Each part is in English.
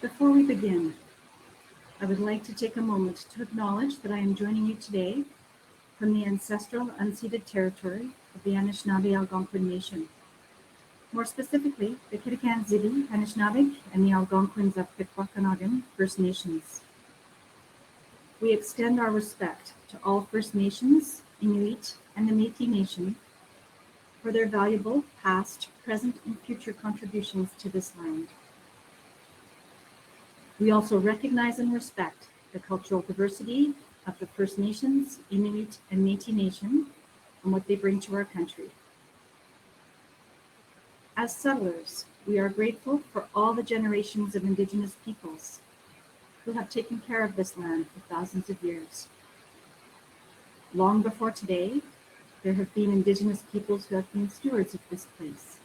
Before we begin, I would like to take a moment to acknowledge that I am joining you today from the ancestral unceded territory of the Anishinaabe Algonquin Nation. More specifically, the Kitikan Zibi, Anishinaabe, and the Algonquins of Pikwakanagan First Nations. We extend our respect to all First Nations, Inuit, and the Métis Nation for their valuable past, present, and future contributions to this land. We also recognize and respect the cultural diversity of the First Nations, Inuit, and Métis Nation and what they bring to our country. As settlers, we are grateful for all the generations of Indigenous peoples who have taken care of this land for thousands of years. Long before today, there have been Indigenous peoples who have been stewards of this place.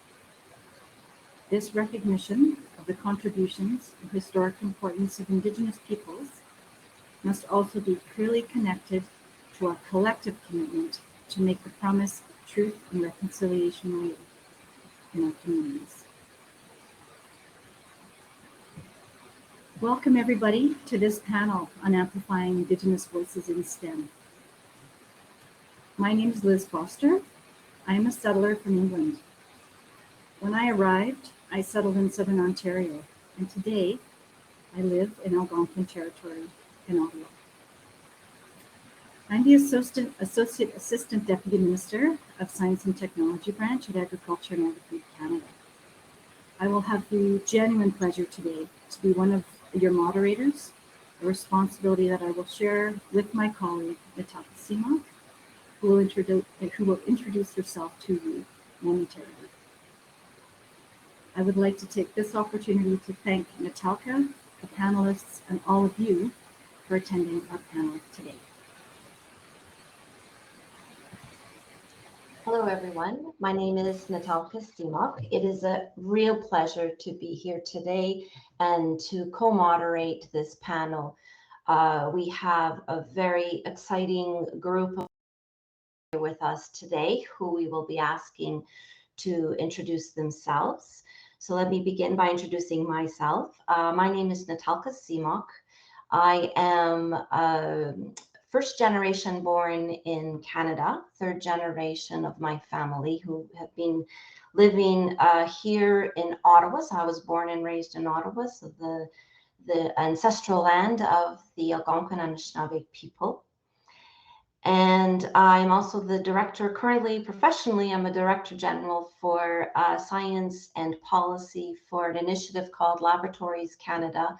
This recognition of the contributions and historic importance of Indigenous peoples must also be clearly connected to our collective commitment to make the promise of truth and reconciliation real in our communities. Welcome everybody to this panel on Amplifying Indigenous Voices in STEM. My name is Liz Foster. I am a settler from England. When I arrived, I settled in Southern Ontario, and today I live in Algonquin Territory in Ottawa. I'm the Associate Assistant Deputy Minister of Science and Technology Branch at Agriculture and Agri-Food Canada. I will have the genuine pleasure today to be one of your moderators, a responsibility that I will share with my colleague, Natalka Simok, who will introduce herself to you momentarily. I would like to take this opportunity to thank Natalka, the panelists, and all of you for attending our panel today. Hello, everyone. My name is Natalka Simok. It is a real pleasure to be here today and to co-moderate this panel. We have a very exciting group with us today who we will be asking to introduce themselves. So let me begin by introducing myself. My name is Natalka Simok. I am first generation born in Canada, third generation of my family who have been living here in Ottawa. So I was born and raised in Ottawa, so the ancestral land of the Algonquin Anishinaabe people. And I'm also the director, currently professionally, I'm a director general for science and policy for an initiative called Laboratories Canada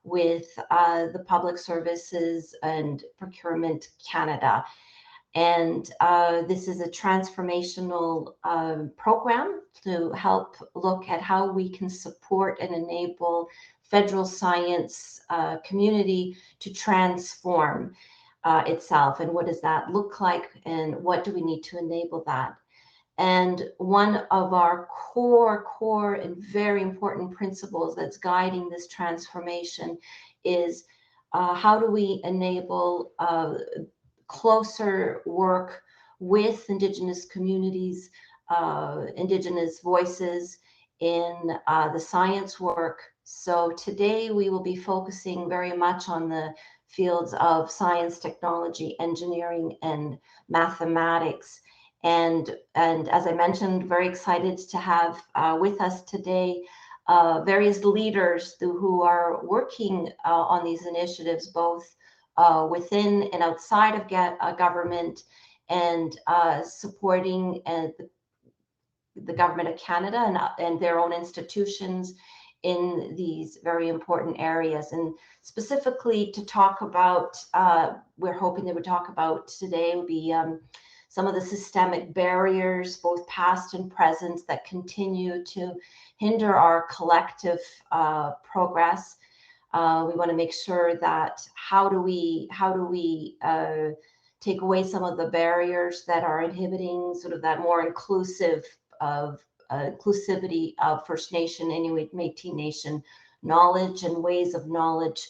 with the Public Services and Procurement Canada. And this is a transformational program to help look at how we can support and enable federal science community to transform itself, and what does that look like, and what do we need to enable that. And one of our core and very important principles that's guiding this transformation is how do we enable closer work with Indigenous communities, Indigenous voices in the science work. So today we will be focusing very much on the fields of science, technology, engineering, and mathematics. And as I mentioned, very excited to have with us today various leaders who are working on these initiatives, both within and outside of government, and supporting the government of Canada and their own institutions in these very important areas. And specifically to talk about, we're hoping they would talk about today would be some of the systemic barriers, both past and present, that continue to hinder our collective progress. We want to make sure that how do we take away some of the barriers that are inhibiting sort of that more inclusive inclusivity of First Nation, Inuit, Métis Nation knowledge and ways of knowledge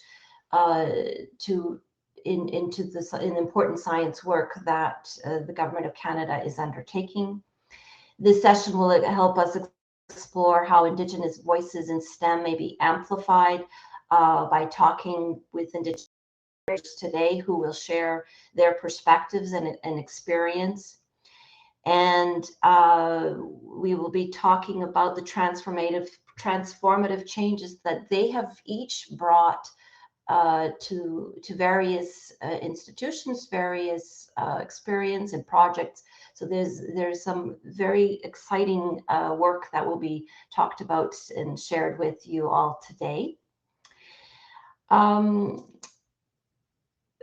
into this important science work that the Government of Canada is undertaking. This session will help us explore how Indigenous voices in STEM may be amplified by talking with Indigenous today who will share their perspectives and experience. And we will be talking about the transformative changes that they have each brought to various institutions, various experience and projects. So there's some very exciting work that will be talked about and shared with you all today.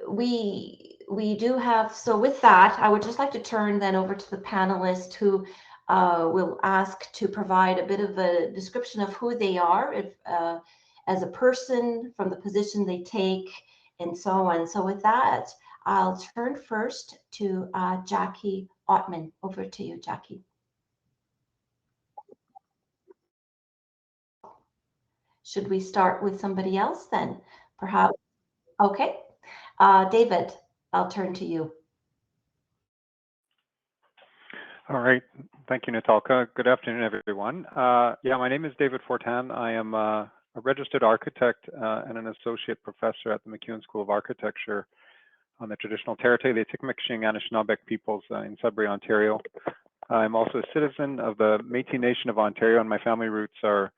We do have, so with that, I would just like to turn then over to the panelists who will ask to provide a bit of a description of who they are as a person, from the position they take, and so on. So with that, I'll turn first to Jackie Ottman. Over to you, Jackie. Should we start with somebody else then? Perhaps. Okay. David, I'll turn to you. All right. Thank you, Natalka. Good afternoon, everyone. Yeah, my name is David Fortin. I am a registered architect and an associate professor at the MacEwan School of Architecture on the traditional territory, the Atikameksheng Anishinaabeg peoples in Sudbury, Ontario. I'm also a citizen of the Métis Nation of Ontario, and my family roots are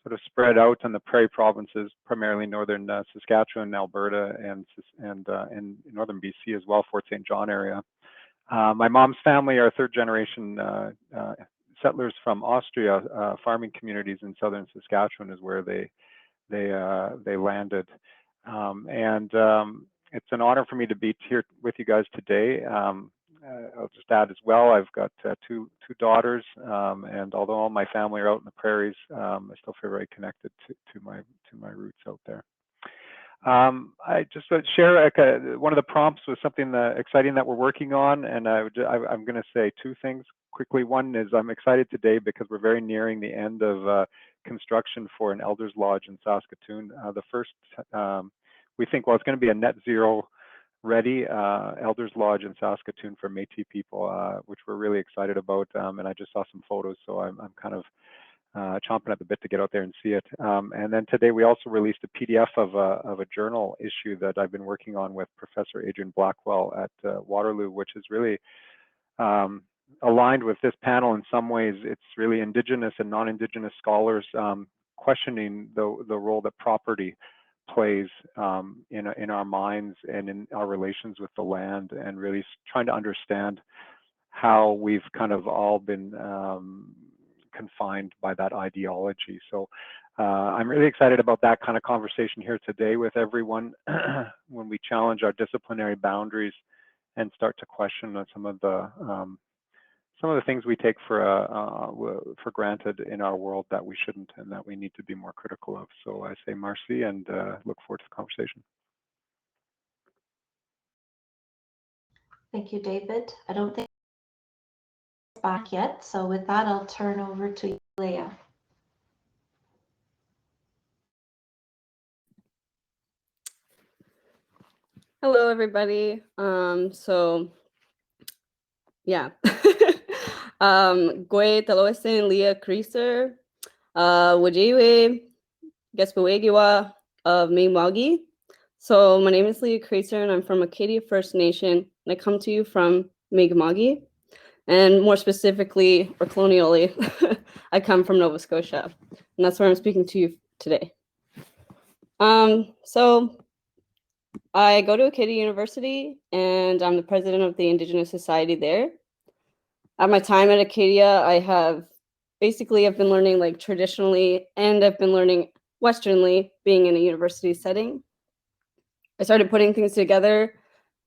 sort of spread out in the prairie provinces, primarily northern Saskatchewan, Alberta, and in northern BC as well, Fort St. John area. My mom's family are third generation settlers from Austria. Farming communities in southern Saskatchewan is where they landed. It's an honor for me to be here with you guys today. I'll just add as well, I've got two daughters, and although all my family are out in the prairies, I still feel very connected to my roots out there. I just want to share one of the prompts was something exciting that we're working on, and I'm going to say two things quickly. One is I'm excited today because we're very nearing the end of construction for an Elders Lodge in Saskatoon. The first, we think, well, it's going to be a net zero ready Elders Lodge in Saskatoon for Métis people, which we're really excited about. And I just saw some photos, so I'm kind of chomping at the bit to get out there and see it. And then today we also released a PDF of a journal issue that I've been working on with Professor Adrian Blackwell at Waterloo, which is really aligned with this panel in some ways. It's really Indigenous and non-Indigenous scholars questioning the role that property plays in our minds and in our relations with the land, and really trying to understand how we've kind of all been confined by that ideology. So I'm really excited about that kind of conversation here today with everyone when we challenge our disciplinary boundaries and start to question some of the things we take for granted in our world that we shouldn't, and that we need to be more critical of. So I say merci and look forward to the conversation. Thank you, David. I don't think it's back yet. So with that, I'll turn over to Leah. Hello, everybody. Yeah. Gwe Taloesin Leah Creaser, Wajiwe, Gespawegiwa of Mi'kmaq. So my name is Leah Creaser, and I'm from Acadia First Nation, and I come to you from Mi'kmaq. And more specifically, or colonially, I come from Nova Scotia, and that's where I'm speaking to you today. So I go to Acadia University, and I'm the president of the Indigenous Society there. At my time at Acadia, I've been learning like traditionally, and I've been learning Westernly, being in a university setting. I started putting things together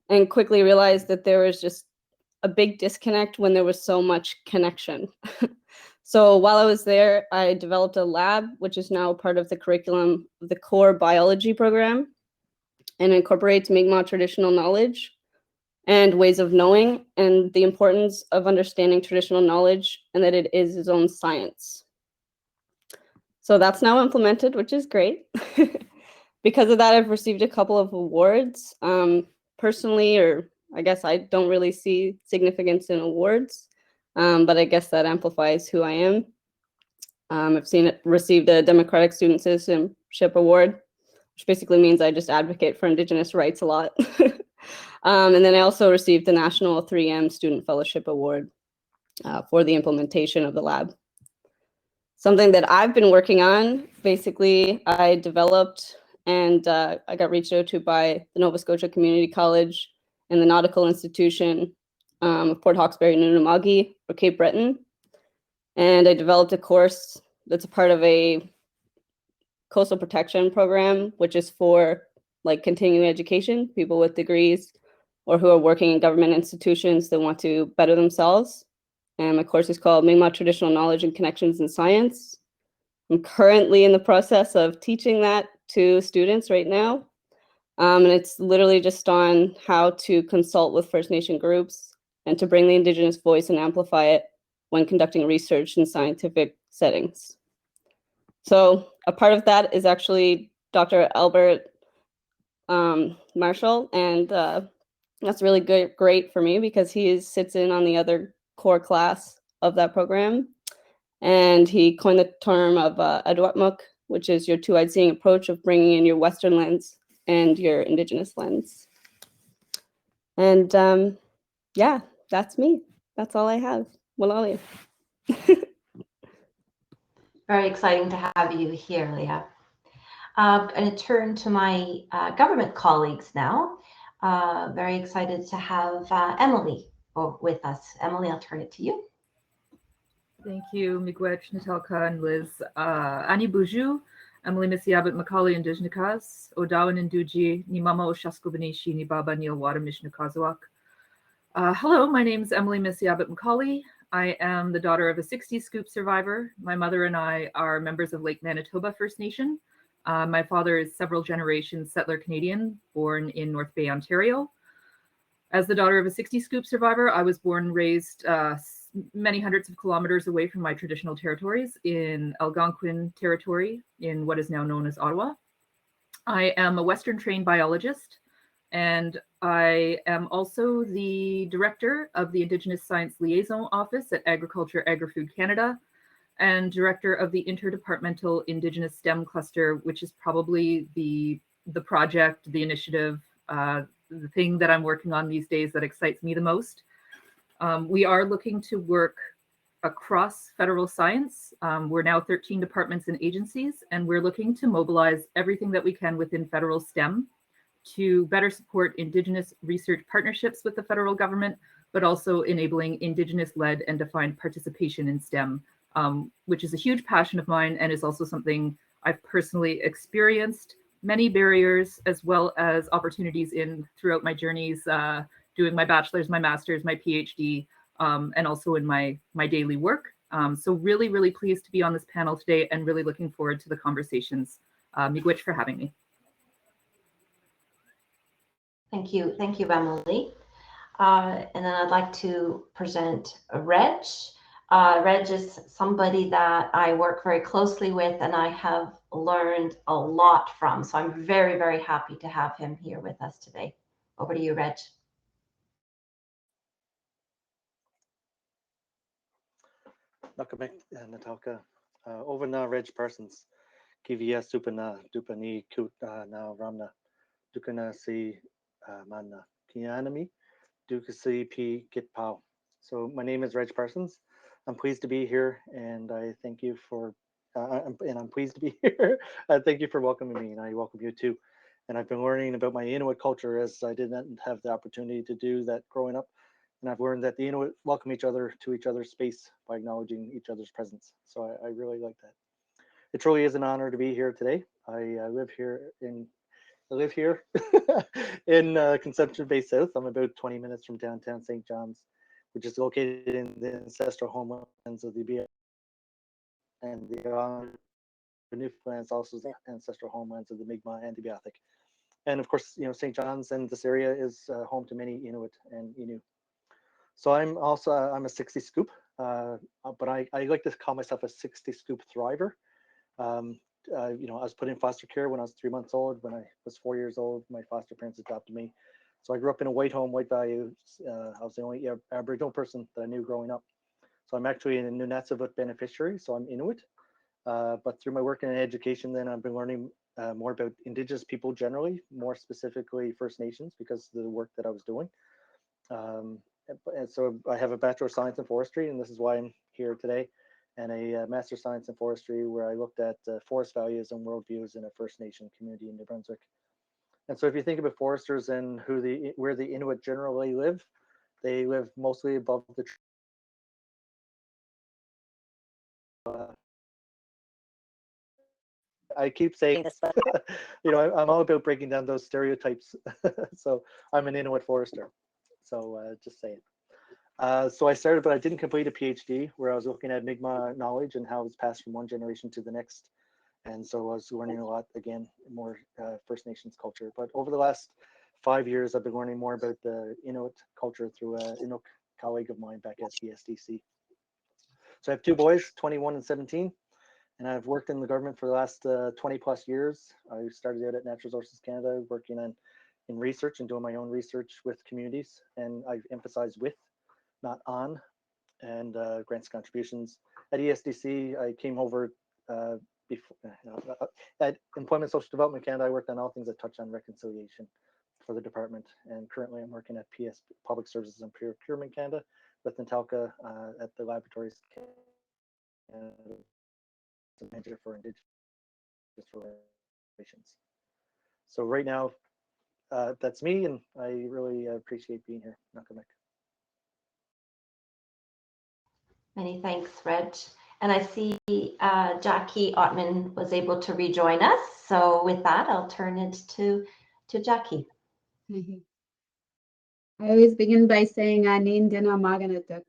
and quickly realized that there was just a big disconnect when there was so much connection. So while I was there, I developed a lab, which is now part of the curriculum of the core biology program, and incorporates Mi'kmaq traditional knowledge and ways of knowing, and the importance of understanding traditional knowledge, and that it is its own science. So that's now implemented, which is great. Because of that, I've received a couple of awards. Personally, or I guess I don't really see significance in awards, but I guess that amplifies who I am. I've received a Democratic Student Citizenship Award, which basically means I just advocate for Indigenous rights a lot. And then I also received the National 3M Student Fellowship Award for the implementation of the lab. Something that I've been working on, basically, I developed and I got reached out to by the Nova Scotia Community College and the Nautical Institution of Port Hawkesbury and Unama'ki, or Cape Breton. And I developed a course that's a part of a coastal protection program, which is for like continuing education, people with degrees or who are working in government institutions that want to better themselves. And my course is called Mi'kmaq Traditional Knowledge and Connections in Science. I'm currently in the process of teaching that to students right now. And it's literally just on how to consult with First Nation groups and to bring the Indigenous voice and amplify it when conducting research in scientific settings. So a part of that is actually Dr. Albert Marshall, and that's really great for me because he sits in on the other core class of that program. And he coined the term of Adwatmuk, which is your two-eyed seeing approach of bringing in your Western lens and your Indigenous lens. And yeah, that's me. That's all I have. Walalia. Very exciting to have you here, Leah. I'm going to turn to my government colleagues now. Very excited to have Emily with us. Emily, I'll turn it to you. Thank you, Miigwech, Natalka, and Liz. Ani Buju, Emily Misiabit Macaulay Indigenous, Odawan Induji, Nimama Oshaskobanishi, Nibaba Nilwada Mishnakazuak. Hello, my name is Emily Misiabit Macaulay. I am the daughter of a 60s scoop survivor. My mother and I are members of Lake Manitoba First Nation. My father is several generations settler Canadian, born in North Bay, Ontario. As the daughter of a 60s scoop survivor, I was born and raised many hundreds of kilometers away from my traditional territories in Algonquin territory in what is now known as Ottawa. I am a Western trained biologist, and I am also the director of the Indigenous Science Liaison Office at Agriculture Agri-Food Canada and director of the Interdepartmental Indigenous STEM Cluster, which is probably the project, the initiative, the thing that I'm working on these days that excites me the most. We are looking to work across federal science. We're now 13 departments and agencies, and we're looking to mobilize everything that we can within federal STEM to better support Indigenous research partnerships with the federal government, but also enabling Indigenous-led and defined participation in STEM, which is a huge passion of mine and is also something I've personally experienced many barriers as well as opportunities in throughout my journeys, doing my bachelor's, my master's, my PhD, and also in my daily work. So really, really pleased to be on this panel today and really looking forward to the conversations. Miigwech for having me. Thank you, Emily. And then I'd like to present Reg. Reg is somebody that I work very closely with and I have learned a lot from. So I'm very, very happy to have him here with us today. Over to you, Reg. Nakamek Natalka. Over na Reg persons. Kivia supana dupani kut na ramna. Dukana si manna. Kianami. Dukasi p git pow. So my name is Reg Parsons. I'm pleased to be here, and I thank you for. I'm pleased to be here. Thank you for welcoming me, and I welcome you too. And I've been learning about my Inuit culture as I didn't have the opportunity to do that growing up. And I've learned that the Inuit welcome each other to each other's space by acknowledging each other's presence. So I really like that. It truly is an honor to be here today. I live here in Conception Bay South. I'm about 20 minutes from downtown St. John's, which is located in the ancestral homelands of the Bia and the Newfoundlands, also the ancestral homelands of the Mi'kmaq and the Beothuk. And of course, St. John's and this area is home to many Inuit and Innu. So I'm a 60 scoop, but I like to call myself a 60 scoop thriver. I was put in foster care when I was 3 months old. When I was 4 years old, my foster parents adopted me. So I grew up in a white home, white values. I was the only Aboriginal person that I knew growing up. So I'm actually a Nunatsiavut beneficiary, so I'm Inuit. But through my work in education, then I've been learning more about Indigenous people generally, more specifically First Nations, because of the work that I was doing. And so I have a Bachelor of Science in Forestry, and this is why I'm here today, and a Master of Science in Forestry, where I looked at forest values and worldviews in a First Nation community in New Brunswick. And so if you think about foresters and where the Inuit generally live, they live mostly above the I keep saying this, but I'm all about breaking down those stereotypes. So I'm an Inuit forester. So just saying. So I started, but I didn't complete a PhD, where I was looking at Mi'kmaq knowledge and how it's passed from one generation to the next. And so I was learning a lot, again, more First Nations culture. But over the last 5 years, I've been learning more about the Inuit culture through an Inuk colleague of mine back at CSPC. So I have two boys, 21 and 17. And I've worked in the government for the last 20 plus years. I started out at Natural Resources Canada, working in research and doing my own research with communities. And I've emphasized with, not on, and grants contributions. At ESDC, I came over before, at Employment Social Development Canada. I worked on all things that touch on reconciliation for the department. And currently I'm working at PS, Public Services and Procurement Canada, with Natalka at the laboratories Canada, manager for Indigenous relations. So right now, that's me, and I really appreciate being here. Nakamek. Many thanks, Reg. And I see Jackie Ottman was able to rejoin us. So with that, I'll turn it to Jackie. I always begin by saying Anin Dina Maganatuk.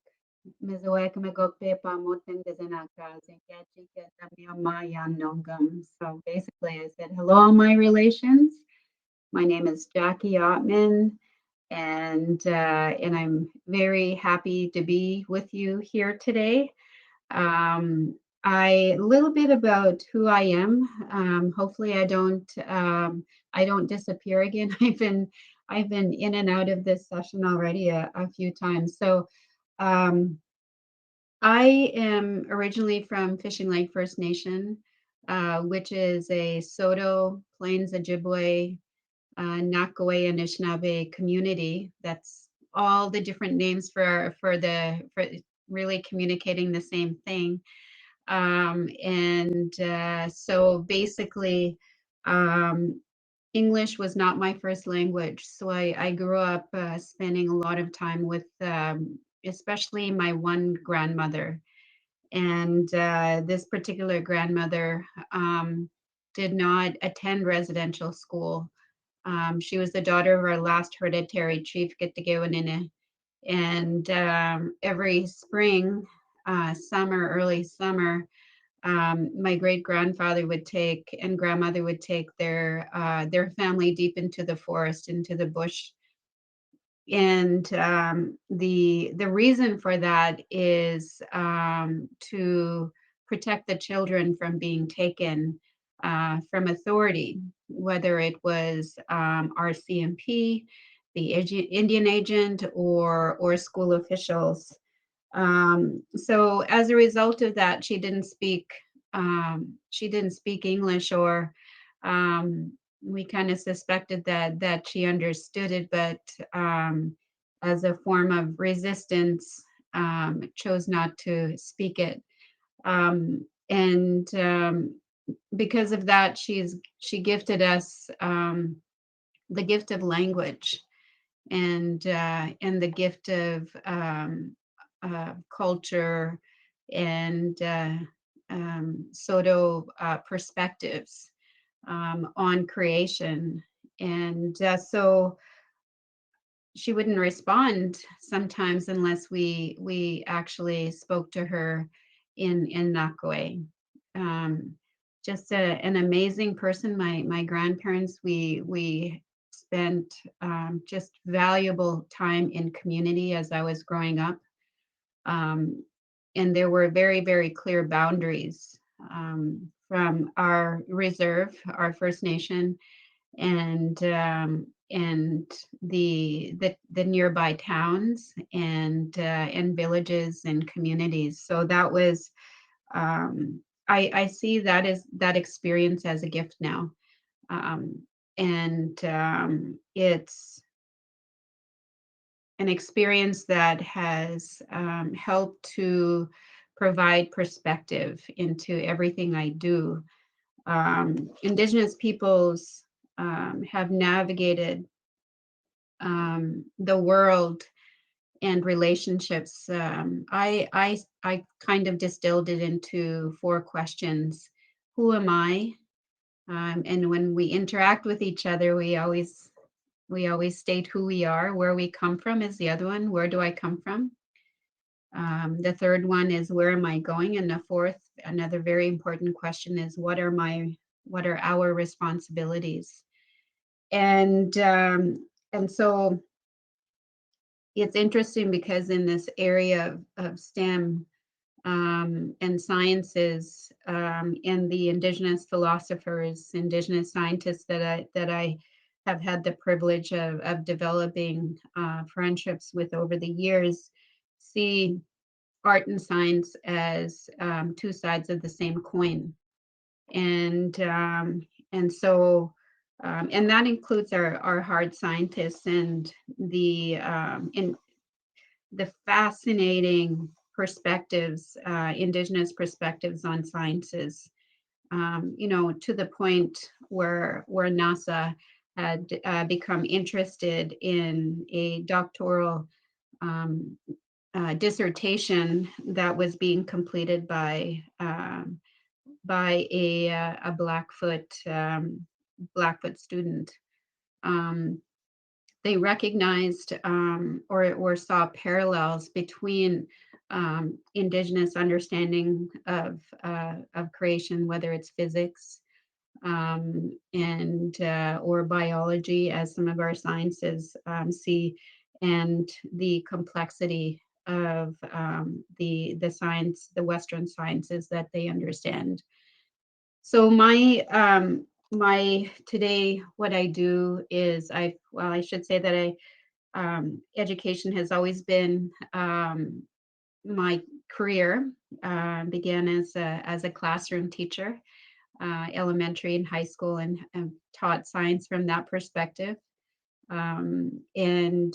So basically I said, hello, all my relations. My name is Jackie Ottman, and I'm very happy to be with you here today. A little bit about who I am. Hopefully I don't disappear again. I've been in and out of this session already a few times. So I am originally from Fishing Lake First Nation, which is a Saulteaux, Plains Ojibwe, Nakaway, Anishinaabe community. That's all the different names for really communicating the same thing. So basically, English was not my first language. So I grew up spending a lot of time with especially my one grandmother. And this particular grandmother did not attend residential school. She was the daughter of our last hereditary chief, Gittigewanine. And every spring, summer, early summer, my great grandfather would take and grandmother would take their family deep into the forest, into the bush. And the reason for that is to protect the children from being taken from authority, whether it was RCMP, the Indian agent, or school officials. So as a result of that, she didn't speak English, or we kind of suspected that she understood it, but as a form of resistance, chose not to speak it. Because of that, she gifted us the gift of language, and the gift of culture and Saulteaux perspectives on creation. And so she wouldn't respond sometimes unless we actually spoke to her in Nakaway. Just an amazing person. My grandparents, we spent just valuable time in community as I was growing up. And there were very, very clear boundaries from our reserve, our First Nation, and the nearby towns and villages and communities. So that was I see that experience as a gift now. And it's an experience that has helped to provide perspective into everything I do. Indigenous peoples have navigated the world and relationships. I kind of distilled it into 4 questions. Who am I? And when we interact with each other, we always state who we are. Where we come from is the other one. Where do I come from? The third one is where am I going? And the fourth, another very important question is what are our responsibilities? And so it's interesting because in this area of STEM and sciences, and the Indigenous philosophers, Indigenous scientists that I have had the privilege of developing friendships with over the years, see art and science as 2 sides of the same coin, and so. And that includes our hard scientists and the fascinating perspectives, Indigenous perspectives on sciences, to the point where NASA had become interested in a doctoral dissertation that was being completed by a Blackfoot student. They recognized or saw parallels between Indigenous understanding of creation, whether it's physics and or biology, as some of our sciences see, and the complexity of the Western sciences that they understand. So my today, what I do is I should say that education has always been my career. Began as a classroom teacher, elementary and high school, and taught science from that perspective. And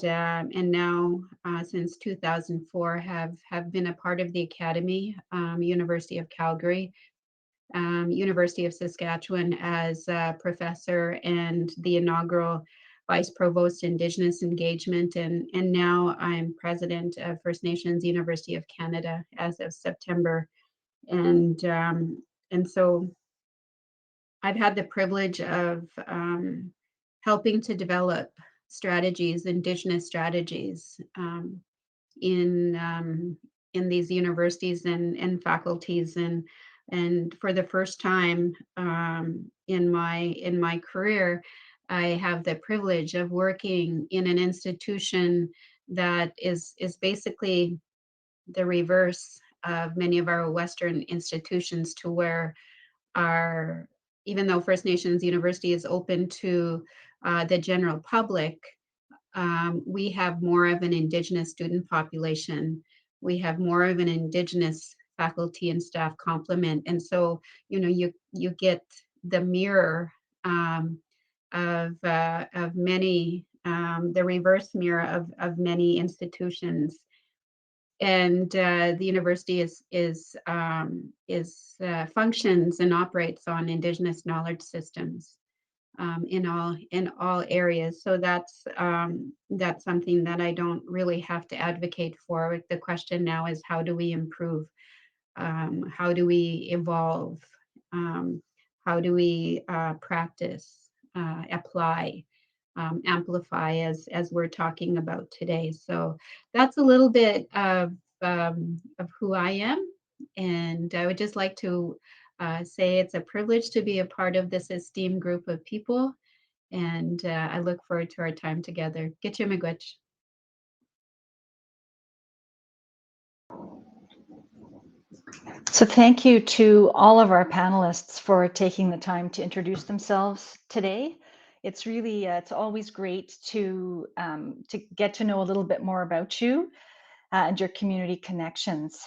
now since 2004 have been a part of the academy, University of Calgary, University of Saskatchewan as a professor and the inaugural Vice Provost Indigenous Engagement, and now I'm president of First Nations University of Canada as of September, and so I've had the privilege of helping to develop strategies, Indigenous strategies, in these universities and faculties, and for the first time in my career, I have the privilege of working in an institution that is basically the reverse of many of our Western institutions, to where even though First Nations University is open to the general public, we have more of an Indigenous student population. We have more of an Indigenous faculty and staff complement, and so you get the mirror of many, the reverse mirror of many institutions. And the university functions and operates on Indigenous knowledge systems in all areas. So that's something that I don't really have to advocate for. The question now is, how do we improve? How do we evolve? How do we practice, apply, amplify, as we're talking about today? So that's a little bit of who I am, and I would just like to say it's a privilege to be a part of this esteemed group of people, and I look forward to our time together. Get your miigwech. So thank you to all of our panelists for taking the time to introduce themselves today. It's really, it's always great to get to know a little bit more about you and your community connections.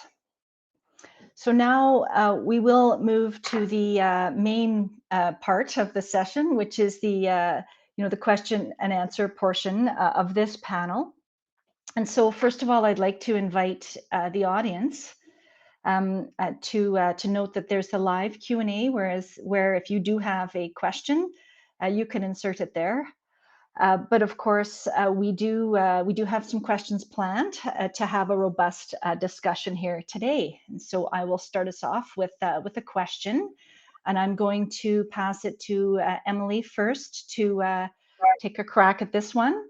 So now we will move to the main part of the session, which is the the question and answer portion of this panel. And so first of all, I'd like to invite the audience to note that there's the live Q&A, where if you do have a question, you can insert it there. But of course, we do have some questions planned to have a robust discussion here today. And so I will start us off with a question, and I'm going to pass it to Emily first to take a crack at this one,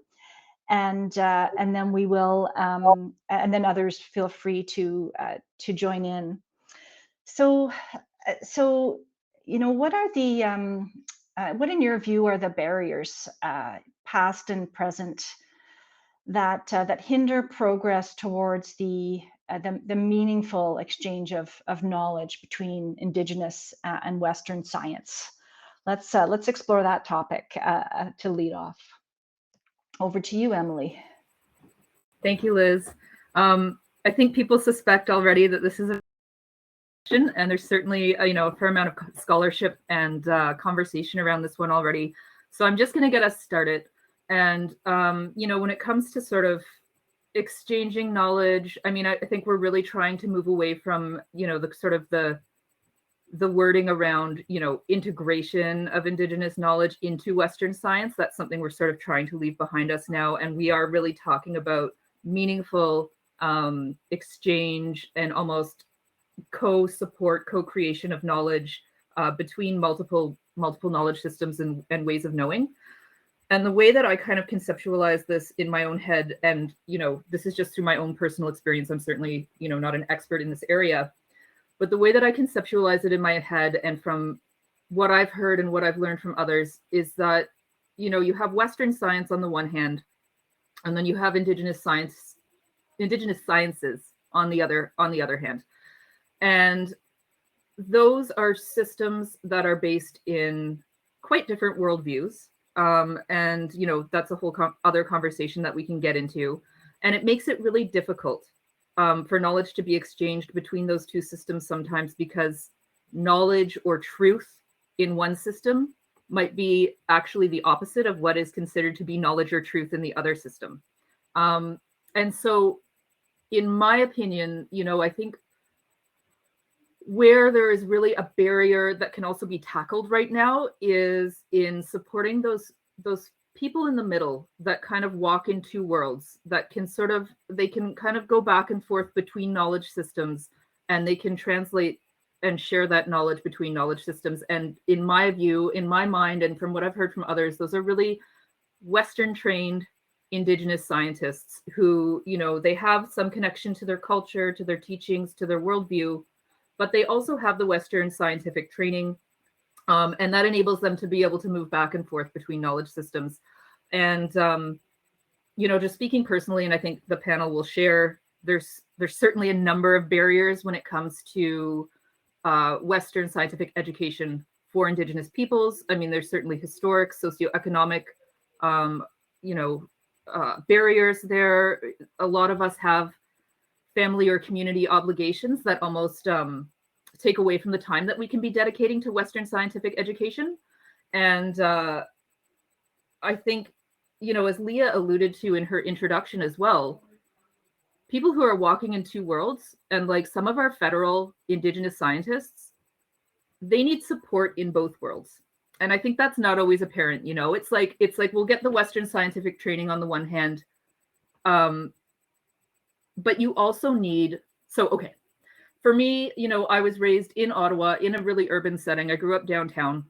and then we will, and then others feel free to join in. So what are the what in your view are the barriers, past and present, that hinder progress towards the meaningful exchange of knowledge between Indigenous and Western science? Let's explore that topic to lead off. Over to you, Emily. Thank you, Liz. I think people suspect already that this is a question, and there's certainly a fair amount of scholarship and conversation around this one already. So I'm just going to get us started. And when it comes to sort of exchanging knowledge, I mean, I think we're really trying to move away from the sort of the wording around integration of Indigenous knowledge into Western science. That's something we're sort of trying to leave behind us now, and we are really talking about meaningful exchange and almost co-support, co-creation of knowledge between multiple knowledge systems and ways of knowing. And the way that I kind of conceptualize this in my own head, and this is just through my own personal experience, I'm certainly not an expert in this area, but the way that I conceptualize it in my head and from what I've heard and what I've learned from others is that you have Western science on the one hand, and then you have Indigenous sciences on the other hand. And those are systems that are based in quite different worldviews. And that's a whole other conversation that we can get into. And it makes it really difficult for knowledge to be exchanged between those two systems sometimes, because knowledge or truth in one system might be actually the opposite of what is considered to be knowledge or truth in the other system. And so in my opinion, I think where there is really a barrier that can also be tackled right now is in supporting those people in the middle that kind of walk in two worlds, that can they can kind of go back and forth between knowledge systems, and they can translate and share that knowledge between knowledge systems. And in my view, in my mind, and from what I've heard from others, those are really Western trained Indigenous scientists who, they have some connection to their culture, to their teachings, to their worldview, but they also have the Western scientific training. And that enables them to be able to move back and forth between knowledge systems. And, just speaking personally, and I think the panel will share, there's certainly a number of barriers when it comes to Western scientific education for Indigenous peoples. I mean, there's certainly historic, socioeconomic, barriers there. A lot of us have family or community obligations that almost take away from the time that we can be dedicating to Western scientific education. And I think, as Leah alluded to in her introduction as well, people who are walking in two worlds, and like some of our federal Indigenous scientists, they need support in both worlds. And I think that's not always apparent. It's like we'll get the Western scientific training on the one hand, but you also need, for me, I was raised in Ottawa in a really urban setting. I grew up downtown.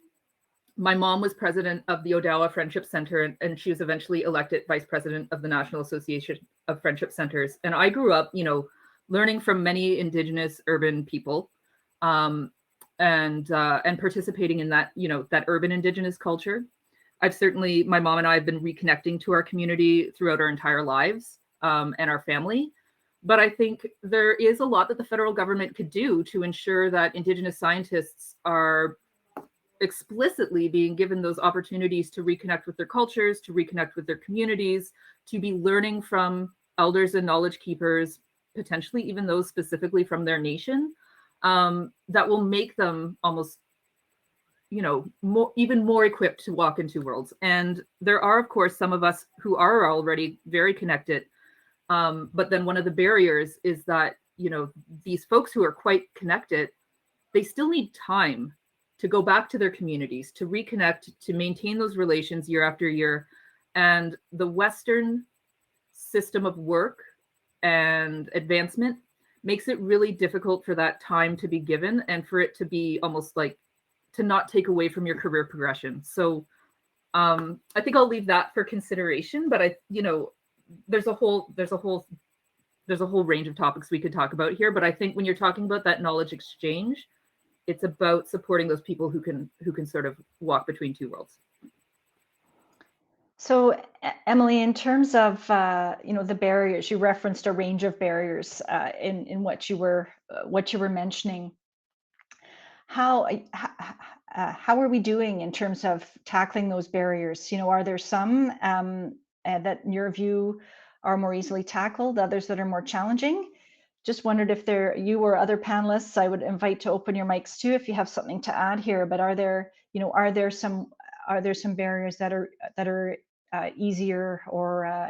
My mom was president of the Odawa Friendship Center, and she was eventually elected vice president of the National Association of Friendship Centers. And I grew up, learning from many Indigenous urban people, and participating in that, that urban Indigenous culture. My mom and I have been reconnecting to our community throughout our entire lives, and our family. But I think there is a lot that the federal government could do to ensure that Indigenous scientists are explicitly being given those opportunities to reconnect with their cultures, to reconnect with their communities, to be learning from elders and knowledge keepers, potentially even those specifically from their nation, that will make them almost, even more equipped to walk in two worlds. And there are, of course, some of us who are already very connected. But then one of the barriers is that, these folks who are quite connected, they still need time to go back to their communities, to reconnect, to maintain those relations year after year. And the Western system of work and advancement makes it really difficult for that time to be given and for it to be almost like to not take away from your career progression. So I think I'll leave that for consideration, but there's a whole range of topics we could talk about here. But I think when you're talking about that knowledge exchange, it's about supporting those people who can sort of walk between two worlds. So, Emily, in terms of the barriers, you referenced a range of barriers in what you were mentioning. How are we doing in terms of tackling those barriers? Are there some that, in your view, are more easily tackled, others that are more challenging? Just wondered if you or other panelists, I would invite to open your mics too if you have something to add here. But are there some barriers that are easier, or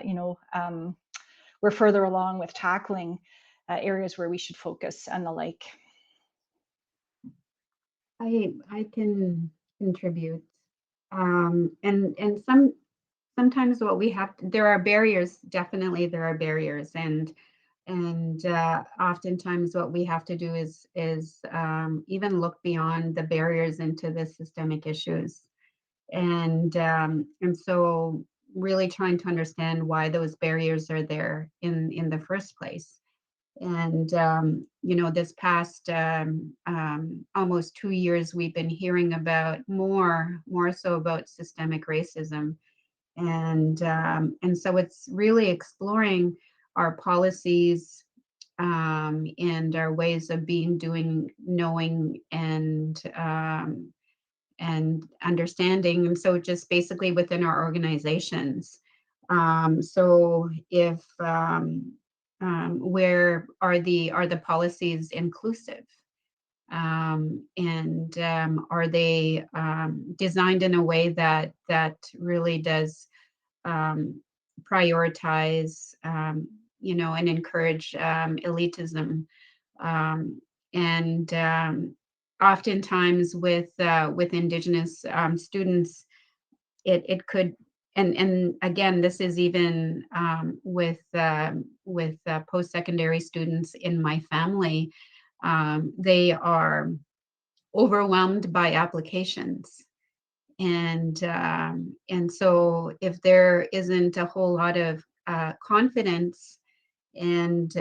we're further along with tackling areas where we should focus and the like? I can contribute, and sometimes what we have there are barriers. Definitely, there are barriers, and oftentimes what we have to do is even look beyond the barriers into the systemic issues, and so really trying to understand why those barriers are there in the first place. And this past almost 2 years, we've been hearing about more so about systemic racism, and so it's really exploring our policies and our ways of being, doing, knowing, and understanding. And so just basically within our organizations. So if where are the policies inclusive? And are they designed in a way that really does prioritize, and encourage elitism? And oftentimes with Indigenous students, it could. And again, this is even with post-secondary students in my family. They are overwhelmed by applications, and so if there isn't a whole lot of confidence and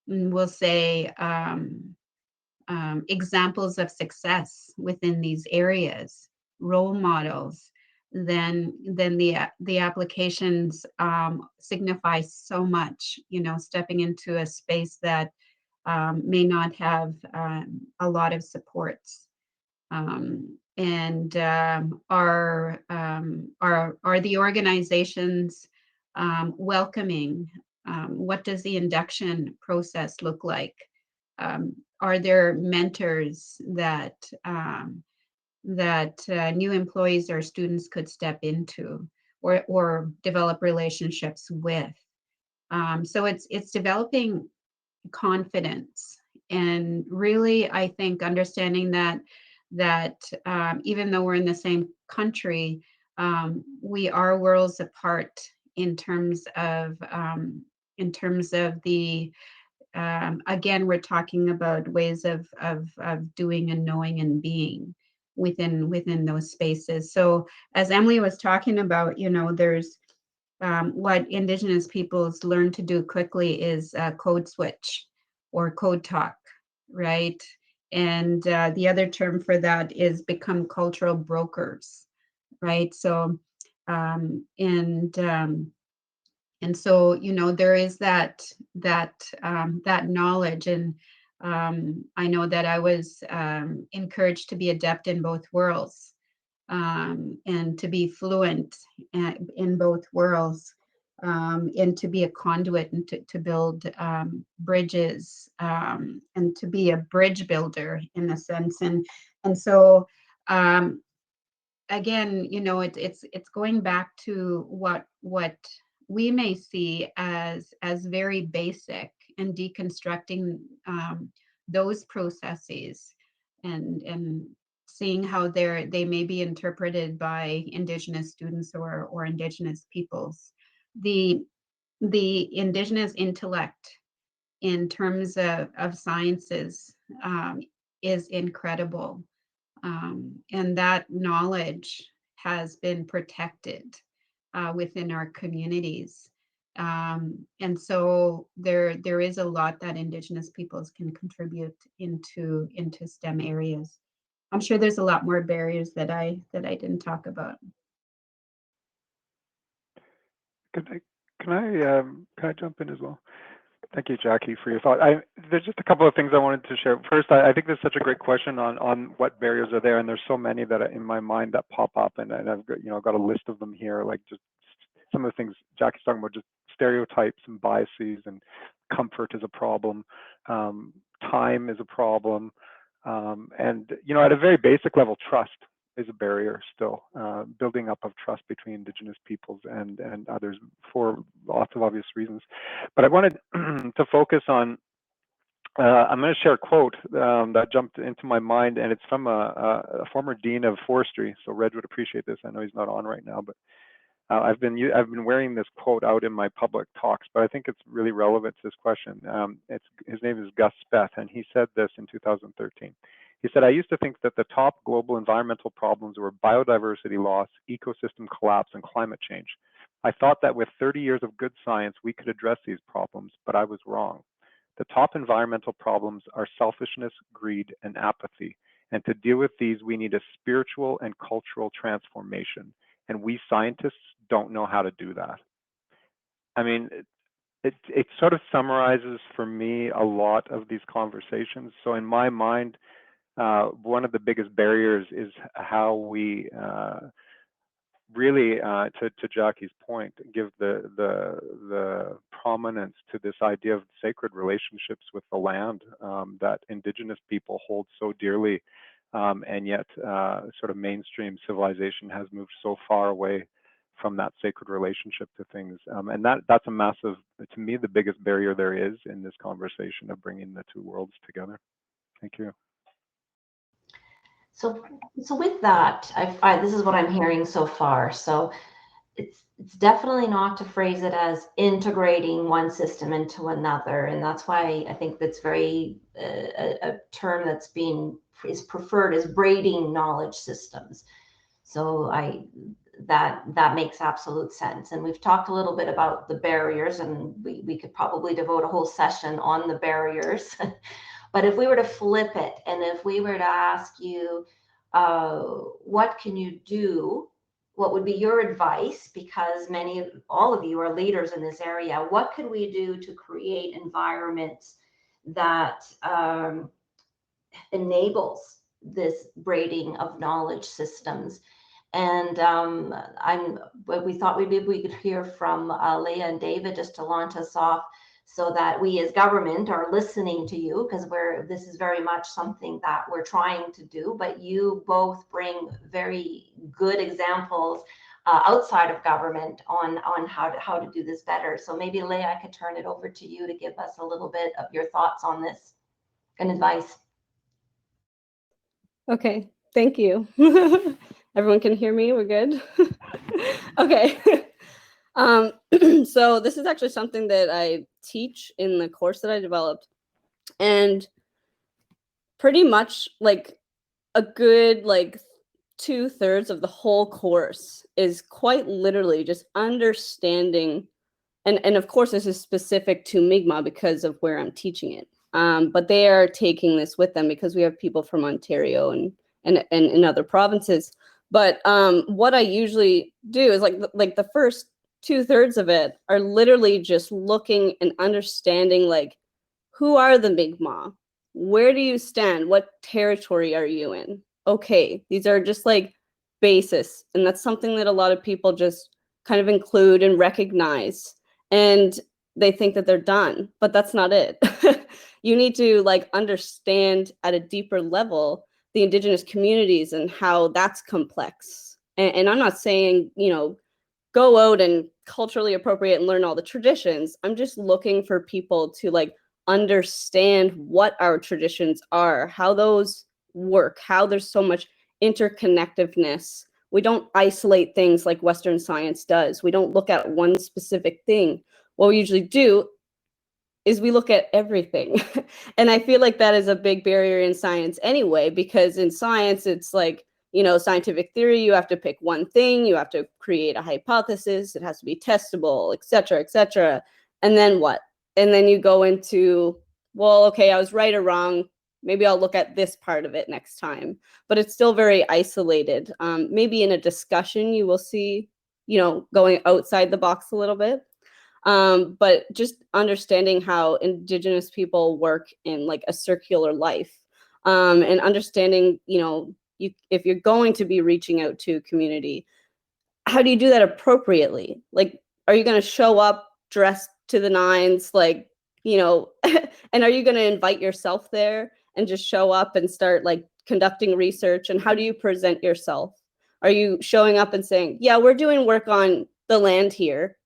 we'll say examples of success within these areas, role models, then the applications signify so much. Stepping into a space that may not have a lot of supports, and are the organizations welcoming? What does the induction process look like? Are there mentors that new employees or students could step into or develop relationships with? So it's developing confidence, and really, I think, understanding that even though we're in the same country, we are worlds apart in terms of the again, we're talking about ways of doing and knowing and being within those spaces. So as Emily was talking about, there's what Indigenous peoples learn to do quickly is code switch or code talk, right? And the other term for that is become cultural brokers, right? So and so there is that knowledge, and I know that I was encouraged to be adept in both worlds, and to be fluent in both worlds. and to be a conduit and to build bridges and to be a bridge builder in a sense. And so again, you know, it's going back to what we may see as very basic, and deconstructing those processes and seeing how they may be interpreted by Indigenous students or Indigenous peoples. The Indigenous intellect in terms of sciences is incredible. And that knowledge has been protected within our communities. And so there is a lot that Indigenous peoples can contribute into STEM areas. I'm sure there's a lot more barriers that I didn't talk about. Can I jump in as well? Thank you, Jackie, for your thought. There's just a couple of things I wanted to share. First, I think there's such a great question on what barriers are there, and there's so many that are in my mind that pop up, and I've got a list of them here, like just some of the things Jackie's talking about, just stereotypes and biases, and comfort is a problem, time is a problem, and at a very basic level, trust is a barrier still, building up of trust between Indigenous peoples and others for lots of obvious reasons. But I wanted to focus on, I'm going to share a quote that jumped into my mind, and it's from a former dean of forestry. So Reg would appreciate this. I know he's not on right now, but I've been wearing this quote out in my public talks, but I think it's really relevant to this question. His name is Gus Speth, and he said this in 2013. He said, "I used to think that the top global environmental problems were biodiversity loss, ecosystem collapse, and climate change. I thought that with 30 years of good science, we could address these problems, but I was wrong. The top environmental problems are selfishness, greed, and apathy. And to deal with these, we need a spiritual and cultural transformation. And we scientists don't know how to do that." I mean, it sort of summarizes for me a lot of these conversations. So in my mind, one of the biggest barriers is how we really, to Jackie's point, give the prominence to this idea of sacred relationships with the land that Indigenous people hold so dearly, and yet sort of mainstream civilization has moved so far away from that sacred relationship to things, and that's a massive, to me, the biggest barrier there is in this conversation of bringing the two worlds together. Thank you. So with that, this is what I'm hearing so far. So it's definitely not to phrase it as integrating one system into another, and that's why I think that's very a term that's is preferred as braiding knowledge systems. So that makes absolute sense. And we've talked a little bit about the barriers, and we could probably devote a whole session on the barriers. But if we were to flip it, and if we were to ask you, what can you do? What would be your advice? Because all of you are leaders in this area. What could we do to create environments that enables this braiding of knowledge systems? And we thought we could hear from Leah and David just to launch us off, so that we as government are listening to you, because this is very much something that we're trying to do, but you both bring very good examples outside of government on how to do this better. So maybe Leah, I could turn it over to you to give us a little bit of your thoughts on this and advice. Okay, thank you. Everyone can hear me? We're good? Okay. So this is actually something that I teach in the course that I developed. And pretty much like a good 2/3 of the whole course is quite literally just understanding. And of course, this is specific to Mi'kmaq because of where I'm teaching it. But they are taking this with them because we have people from Ontario and in other provinces. But what I usually do is like the first 2/3 of it are literally just looking and understanding, like, who are the Mi'kmaq? Where do you stand? What territory are you in? Okay, these are just like basis. And that's something that a lot of people just kind of include and recognize, and they think that they're done, but that's not it. You need to like understand at a deeper level the Indigenous communities and how that's complex. And I'm not saying, you know, go out and culturally appropriate and learn all the traditions. I'm just looking for people to like understand what our traditions are, how those work, how there's so much interconnectedness. We don't isolate things like Western science does. We don't look at one specific thing. What we usually do is we look at everything. And I feel like that is a big barrier in science anyway, because in science, it's like, you know, scientific theory, you have to pick one thing, you have to create a hypothesis, it has to be testable, et cetera, et cetera. And then what? And then you go into, well, okay, I was right or wrong. Maybe I'll look at this part of it next time. But it's still very isolated. Maybe in a discussion, you will see, you know, going outside the box a little bit. But just understanding how Indigenous people work in like a circular life, and understanding, you know, if you're going to be reaching out to a community, how do you do that appropriately? Like, are you going to show up dressed to the nines, like, you know, and are you going to invite yourself there and just show up and start like conducting research? And how do you present yourself? Are you showing up and saying, yeah, we're doing work on the land here?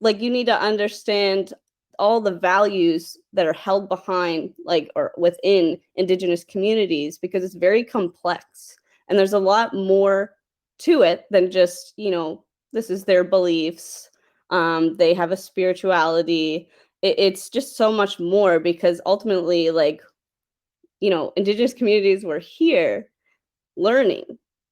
Like, you need to understand all the values that are held behind, like, or within Indigenous communities, because it's very complex. And there's a lot more to it than just, you know, this is their beliefs. They have a spirituality. It's just so much more, because ultimately, like, you know, Indigenous communities were here learning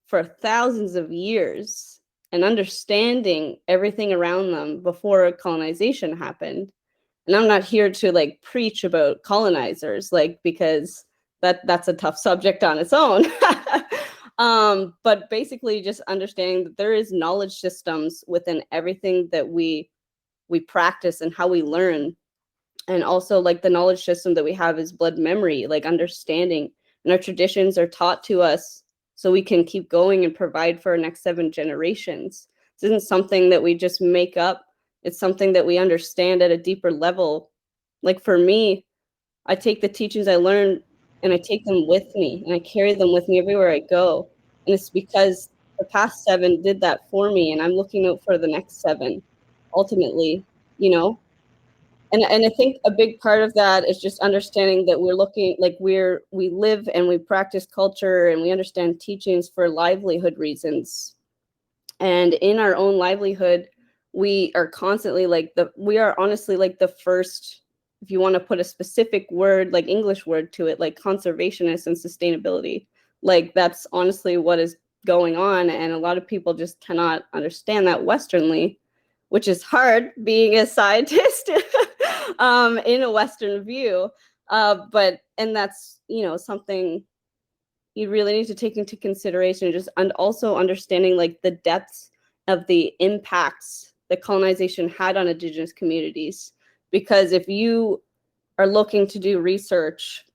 for thousands of years and understanding everything around them before colonization happened. And I'm not here to like preach about colonizers, like, because that's a tough subject on its own. But basically just understanding that there is knowledge systems within everything that we practice and how we learn. And also like the knowledge system that we have is blood memory, like understanding, and our traditions are taught to us so we can keep going and provide for our next 7 generations. This isn't something that we just make up. It's something that we understand at a deeper level. Like for me, I take the teachings I learned and I take them with me and I carry them with me everywhere I go. And it's because the past 7 did that for me, and I'm looking out for the next 7 ultimately, you know? And I think a big part of that is just understanding that we're looking, like we live and we practice culture and we understand teachings for livelihood reasons. And in our own livelihood, we are constantly like we are honestly like the first, if you want to put a specific word, like English word to it, like conservationist and sustainability. Like that's honestly what is going on. And a lot of people just cannot understand that Westernly, which is hard being a scientist in a Western view. And that's, you know, something you really need to take into consideration, and also understanding like the depths of the impacts that colonization had on Indigenous communities. Because if you are looking to do research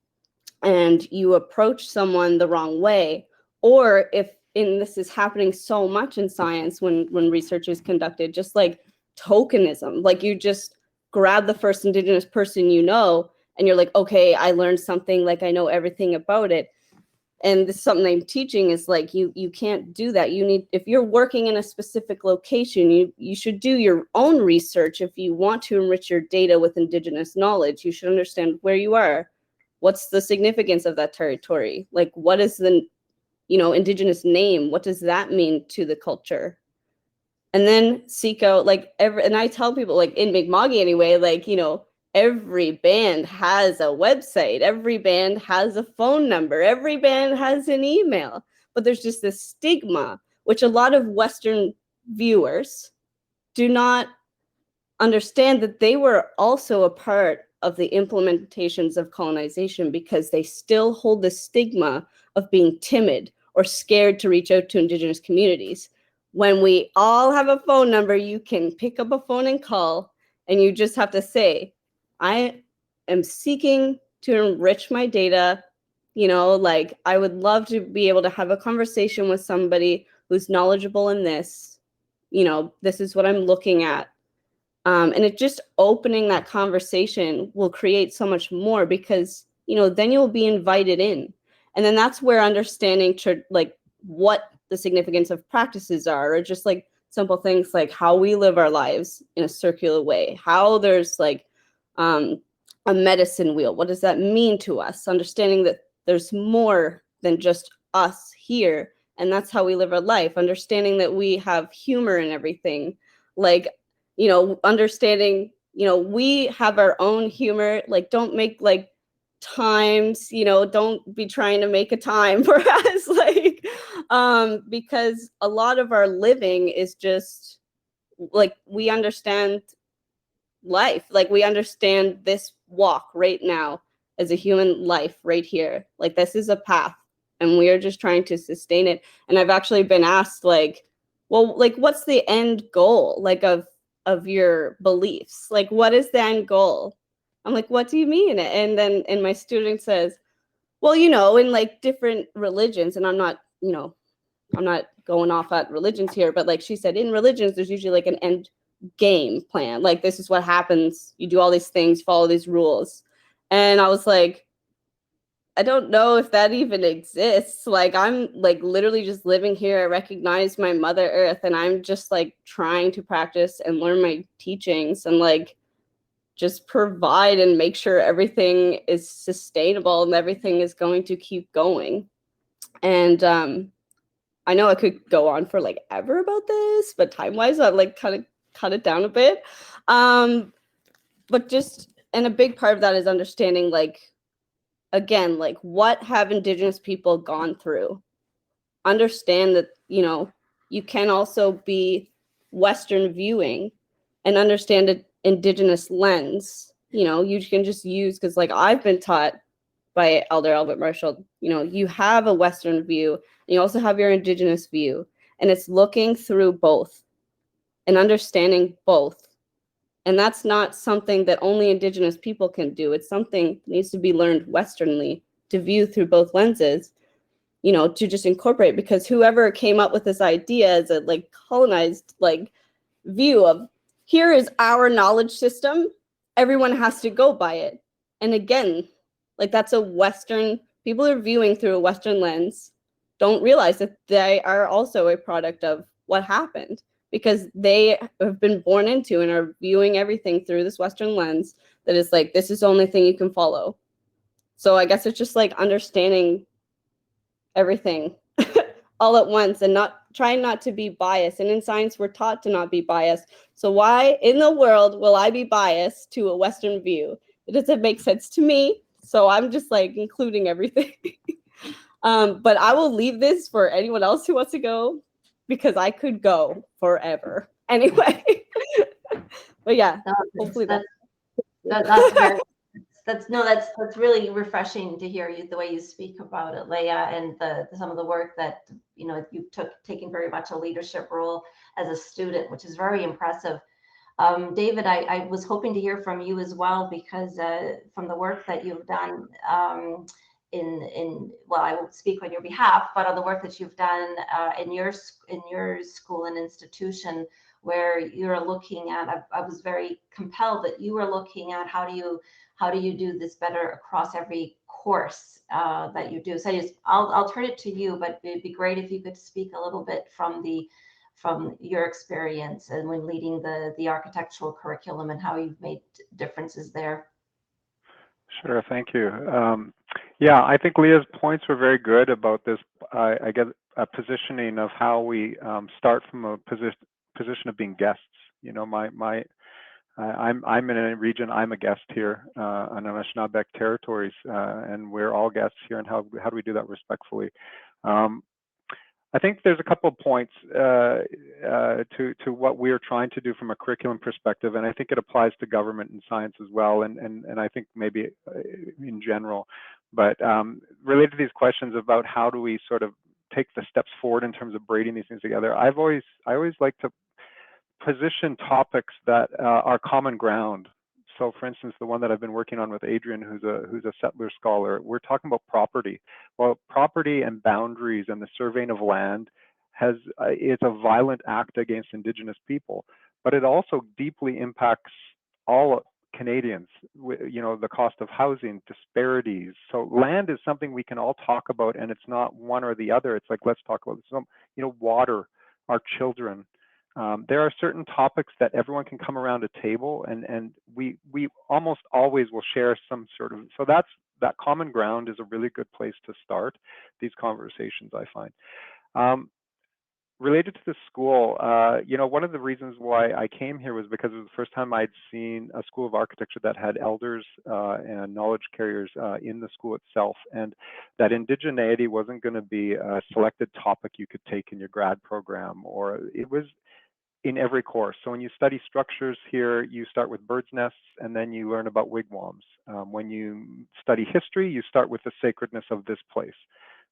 and you approach someone the wrong way, or and this is happening so much in science when research is conducted, just like tokenism, like you just grab the first Indigenous person you know, and you're like, okay, I learned something, like I know everything about it. And this is something I'm teaching, is like you can't do that. You need, if you're working in a specific location, you should do your own research. If you want to enrich your data with Indigenous knowledge, you should understand where you are. What's the significance of that territory? Like, what is the, you know, Indigenous name? What does that mean to the culture? And then seek out like and I tell people, like in Mi'kma'ki anyway, like, you know, every band has a website, every band has a phone number, every band has an email, but there's just this stigma, which a lot of Western viewers do not understand, that they were also a part of the implementations of colonization, because they still hold the stigma of being timid or scared to reach out to Indigenous communities. When we all have a phone number, you can pick up a phone and call, and you just have to say, I am seeking to enrich my data. You know, like I would love to be able to have a conversation with somebody who's knowledgeable in this. this is what I'm looking at. And it just opening that conversation will create so much more, because, then you'll be invited in. And then that's where understanding like what the significance of practices are, or just like simple things like how we live our lives in a circular way, how there's like a medicine wheel. What does that mean to us? Understanding that there's more than just us here, and that's how we live our life. Understanding that we have humor in everything, like, understanding, we have our own humor. Like, don't make like times, don't be trying to make a time for us, like, because a lot of our living is just like, we understand life, like we understand this walk right now as a human life right here, like this is a path, and we are just trying to sustain it. And I've actually been asked, like, well, like, what's the end goal, like, of your beliefs? Like, what is the end goal? I'm like, what do you mean? And my student says, well, in like different religions, and I'm not going off at religions here, but like she said, in religions, there's usually like an end game plan. Like, this is what happens. You do all these things, follow these rules. And I was like, I don't know if that even exists. Like, I'm like literally just living here. I recognize my Mother Earth, and I'm just like trying to practice and learn my teachings, and like just provide and make sure everything is sustainable and everything is going to keep going. And I know I could go on for like ever about this, but time-wise, I've like kind of cut it down a bit. But just, and a big part of that is understanding, like, again, like, what have Indigenous people gone through? Understand that, you can also be Western viewing and understand an Indigenous lens. You can just use, because like I've been taught by Elder Albert Marshall, you have a Western view, and you also have your Indigenous view, and it's looking through both and understanding both. And that's not something that only Indigenous people can do. It's something that needs to be learned Westernly, to view through both lenses, to just incorporate, because whoever came up with this idea as a like colonized like view of, here is our knowledge system, everyone has to go by it. And again, like, that's a Western, people are viewing through a Western lens, don't realize that they are also a product of what happened, because they have been born into and are viewing everything through this Western lens that is like, this is the only thing you can follow. So I guess it's just like understanding everything all at once, and trying not to be biased. And in science, we're taught to not be biased. So why in the world will I be biased to a Western view? It doesn't make sense to me. So I'm just like including everything. But I will leave this for anyone else who wants to go, because I could go forever. Anyway. But yeah, No, hopefully that's very that's really refreshing to hear you, the way you speak about it, Leah, and some of the work that you taking very much a leadership role as a student, which is very impressive. David, I was hoping to hear from you as well, because from the work that you've done well, I won't speak on your behalf, but on the work that you've done in your school and institution, where you're looking at, I was very compelled that you were looking at how do you do this better across every course that you do. So I'll turn it to you, but it'd be great if you could speak a little bit from your experience and when leading the architectural curriculum, and how you've made differences there. Sure, thank you. Yeah, I think Leah's points were very good about this. I get a positioning of how we start from a position of being guests. I'm in a region. I'm a guest here on the Anishinaabe territories, and we're all guests here. And how do we do that respectfully? I think there's a couple of points to what we're trying to do from a curriculum perspective, and I think it applies to government and science as well, and I think maybe in general. But related to these questions about how do we sort of take the steps forward in terms of braiding these things together, I always like to position topics that are common ground. So, for instance, the one that I've been working on with Adrian, who's a settler scholar, we're talking about property. Well, property and boundaries and the surveying of land it's a violent act against Indigenous people, but it also deeply impacts all Canadians. You know, the cost of housing, disparities. So land is something we can all talk about, and it's not one or the other. It's like, let's talk about some, you know, water, our children. There are certain topics that everyone can come around a table, and we almost always will share some sort of, so that common ground is a really good place to start these conversations, I find. Related to the school, you know, one of the reasons why I came here was because it was the first time I'd seen a school of architecture that had elders and knowledge carriers in the school itself, and that indigeneity wasn't going to be a selected topic you could take in your grad program, or it was in every course. So when you study structures here, you start with birds' nests, and then you learn about wigwams. When you study history, you start with the sacredness of this place.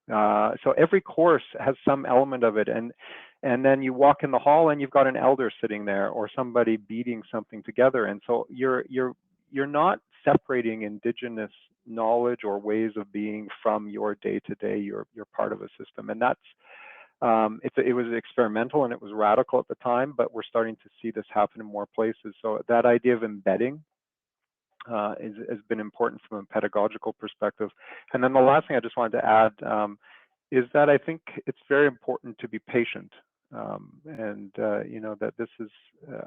So every course has some element of it, and then you walk in the hall and you've got an elder sitting there or somebody beating something together, and so you're not separating Indigenous knowledge or ways of being from your day-to-day. You're part of a system, and that's it was experimental and it was radical at the time, but we're starting to see this happen in more places. So that idea of embedding has been important from a pedagogical perspective. And then the last thing I just wanted to add is that I think it's very important to be patient. You know, that this is,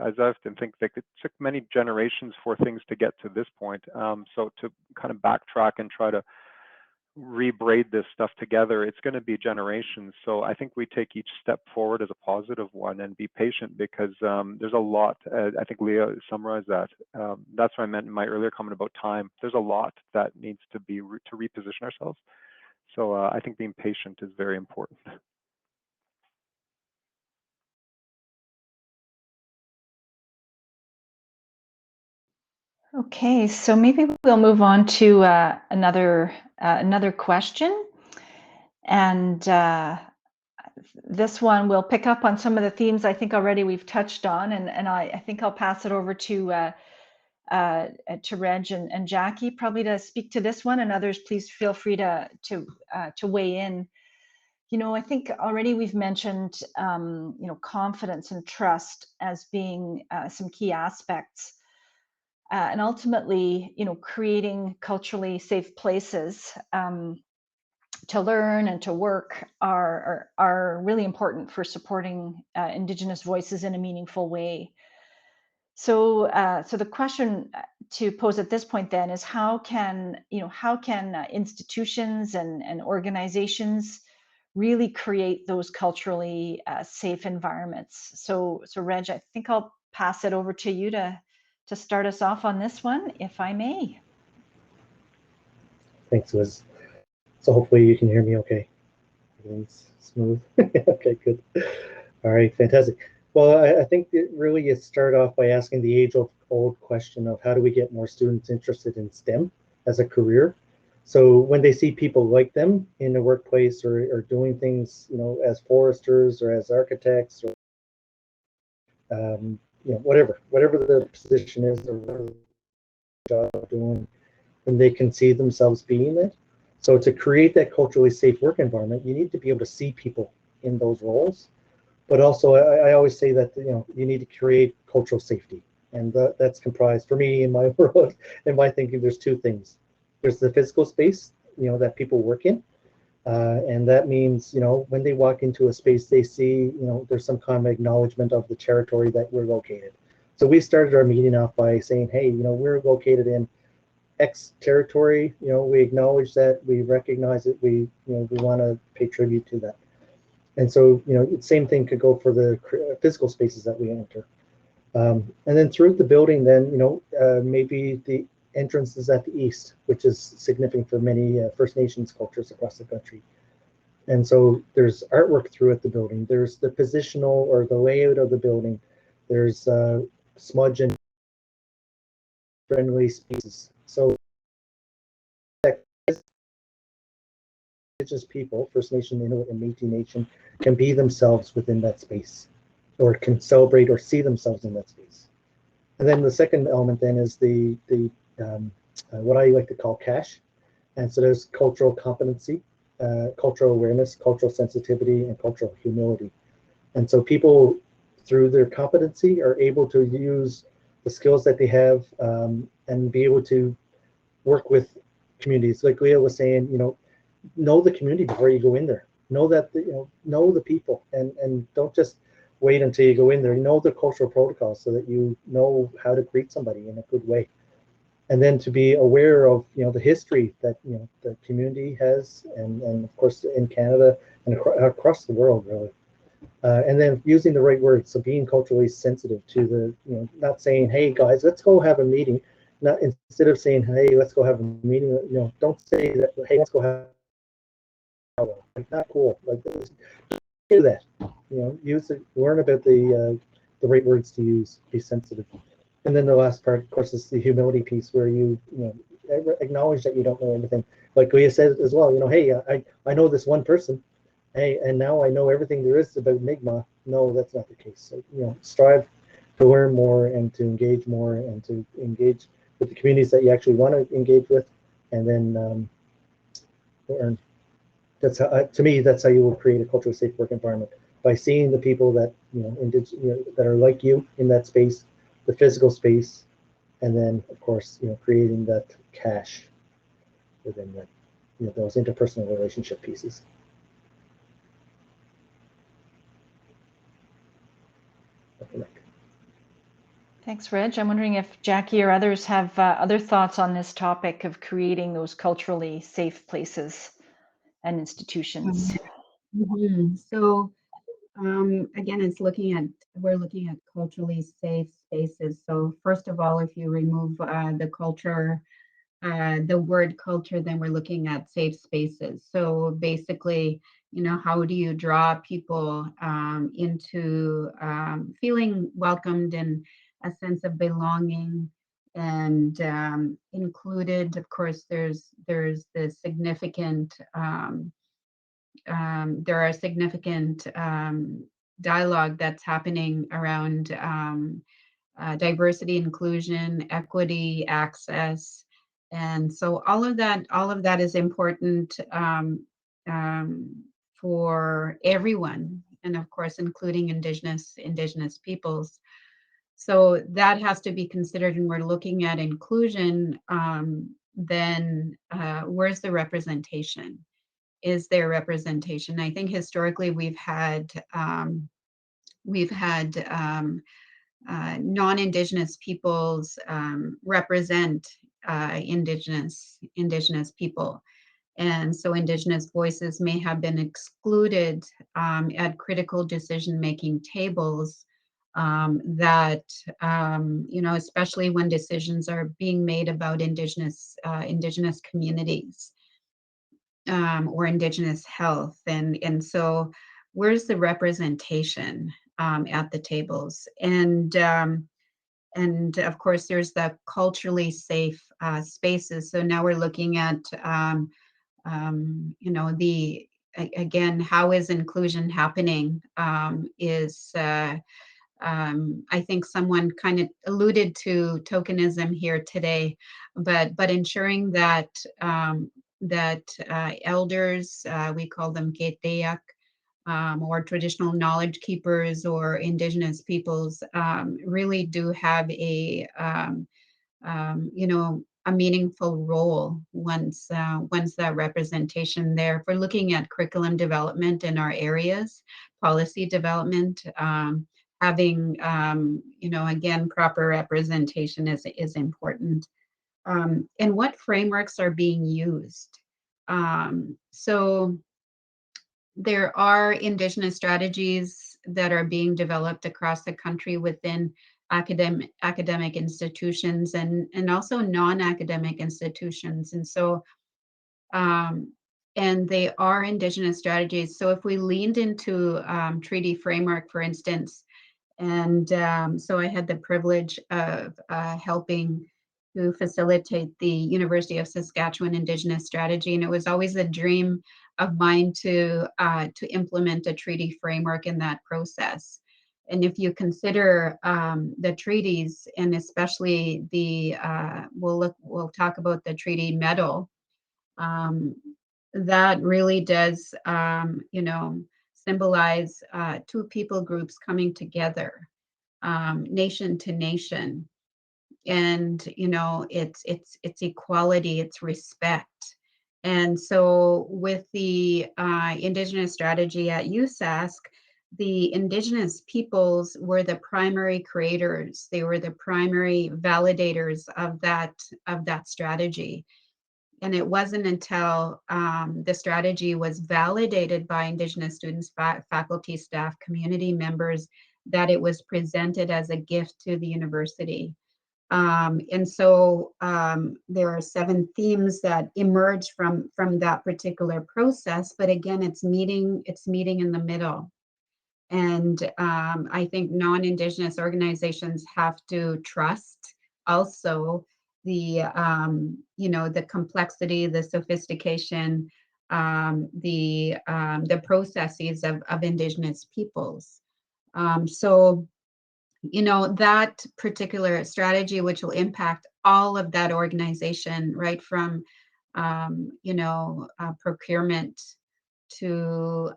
as I often think, that it took many generations for things to get to this point. So to kind of backtrack and try to rebraid this stuff together, it's going to be generations. So I think we take each step forward as a positive one and be patient, because there's a lot. I think Leah summarized that. That's what I meant in my earlier comment about time. There's a lot that needs to be to reposition ourselves. So I think being patient is very important. Okay, so maybe we'll move on to another question, and this one will pick up on some of the themes I think already we've touched on, and I think I'll pass it over to Reg and Jackie probably to speak to this one, and others please feel free to weigh in. You know, I think already we've mentioned you know, confidence and trust as being some key aspects. And ultimately, you know, creating culturally safe places to learn and to work are really important for supporting Indigenous voices in a meaningful way. So, so the question to pose at this point then is, how can institutions and organizations really create those culturally safe environments? So Reg, I think I'll pass it over to you to start us off on this one, if I may. Thanks, Liz. So hopefully you can hear me okay. Everything's smooth. Okay, good. All right, fantastic. Well, I think it really you start off by asking the age-old question of how do we get more students interested in STEM as a career? So when they see people like them in the workplace or doing things, you know, as foresters or as architects or you know, whatever the position is or whatever the job doing, and they can see themselves being it. So to create that culturally safe work environment, you need to be able to see people in those roles. But also, I always say that, you know, you need to create cultural safety, and that's comprised, for me in my world, in my thinking, there's two things. There's the physical space, you know, that people work in, and that means, you know, when they walk into a space, they see, you know, there's some kind of acknowledgement of the territory that we're located. So we started our meeting off by saying, hey, you know, we're located in X territory. You know, we acknowledge that, we recognize it, we want to pay tribute to that. And so, you know, the same thing could go for the physical spaces that we enter. And then throughout the building, then, you know, maybe the entrance is at the east, which is significant for many First Nations cultures across the country. And so there's artwork throughout the building. There's the positional or the layout of the building. There's smudge and friendly spaces. So Indigenous people, First Nation, Inuit, and Métis Nation, can be themselves within that space, or can celebrate or see themselves in that space. And then the second element then is the what I like to call CASH. And so there's cultural competency, cultural awareness, cultural sensitivity, and cultural humility. And so people, through their competency, are able to use the skills that they have and be able to work with communities. Like Leah was saying, know the community before you go in there. Know that know the people, and don't just wait until you go in there. Know the cultural protocols so that you know how to greet somebody in a good way, and then to be aware of the history that the community has, and of course in Canada and across the world really. And then using the right words, so being culturally sensitive to the, not saying, "Hey guys, let's go have a meeting." Not instead of saying, "Hey, let's go have a meeting," don't say that. "Hey, let's go have like not cool." Like do that. Use it. Learn about the right words to use. Be sensitive. And then the last part, of course, is the humility piece, where you acknowledge that you don't know anything. Like Leah said as well. Hey, I know this one person. Hey, and now I know everything there is about Mi'kmaq. No, that's not the case. So, strive to learn more and to engage more and to engage with the communities that you actually want to engage with, and then learn. That's how, to me, that's how you will create a culturally safe work environment, by seeing the people that that are like you in that space, the physical space, and then of course creating that cache within that, those interpersonal relationship pieces. Thanks, Reg. I'm wondering if Jackie or others have other thoughts on this topic of creating those culturally safe places and institutions. So again, we're looking at culturally safe spaces. So first of all, if you remove the culture, the word culture, then we're looking at safe spaces. So basically, how do you draw people into feeling welcomed and a sense of belonging and included? Of course, there's the significant there are significant dialogue that's happening around diversity, inclusion, equity, access, and so all of that is important for everyone, and of course, including Indigenous peoples. So that has to be considered, and we're looking at inclusion. Then where's the representation? Is there representation? I think historically we've had non-Indigenous peoples represent Indigenous people, and so Indigenous voices may have been excluded at critical decision-making tables. That especially when decisions are being made about Indigenous communities. Or Indigenous health, and so where's the representation at the tables? And of course, there's the culturally safe spaces. So now we're looking at again, how is inclusion happening? I think someone kind of alluded to tokenism here today, but ensuring that elders, we call them keteak, or traditional knowledge keepers or Indigenous peoples, really do have a meaningful role once that representation there. If we're looking at curriculum development in our areas, policy development, having again, proper representation is important. And what frameworks are being used? So there are Indigenous strategies that are being developed across the country within academic institutions and also non-academic institutions. And so and they are Indigenous strategies. So if we leaned into treaty framework, for instance, and so I had the privilege of helping to facilitate the University of Saskatchewan Indigenous strategy, and it was always a dream of mine to implement a treaty framework in that process. And if you consider the treaties, and especially we'll talk about the treaty medal, that really does, symbolize two people groups coming together, nation to nation. And, you know, it's equality, it's respect. And so with the Indigenous strategy at USask, the Indigenous peoples were the primary creators. They were the primary validators of that strategy. And it wasn't until the strategy was validated by Indigenous students, faculty, staff, community members, that it was presented as a gift to the university. And so there are 7 themes that emerge from that particular process. But again, it's meeting in the middle. And I think non-Indigenous organizations have to trust also the, you know, the complexity, the sophistication, the processes of Indigenous peoples. So, you know, that particular strategy, which will impact all of that organization, right from, you know, procurement to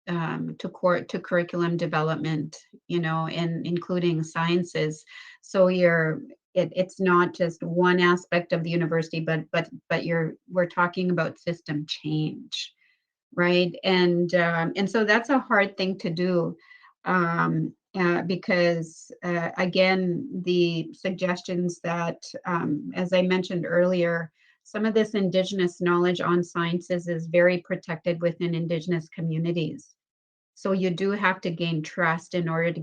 curriculum development, you know, and including sciences. So it's not just one aspect of the university, but we're talking about system change, right? And so that's a hard thing to do. Because again, the suggestions that, as I mentioned earlier, some of this Indigenous knowledge on sciences is very protected within Indigenous communities. So you do have to gain trust in order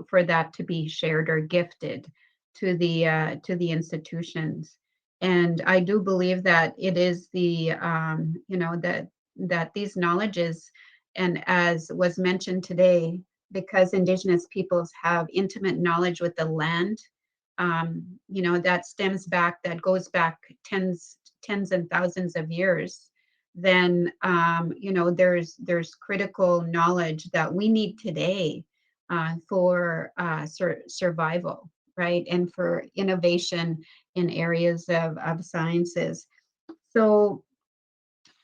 for that to be shared or gifted to the institutions. And I do believe that it is the, you know, that these knowledges, and as was mentioned today, because Indigenous peoples have intimate knowledge with the land, you know, that goes back tens and thousands of years, then, you know, there's critical knowledge that we need today for survival, right? And for innovation in areas of sciences. So,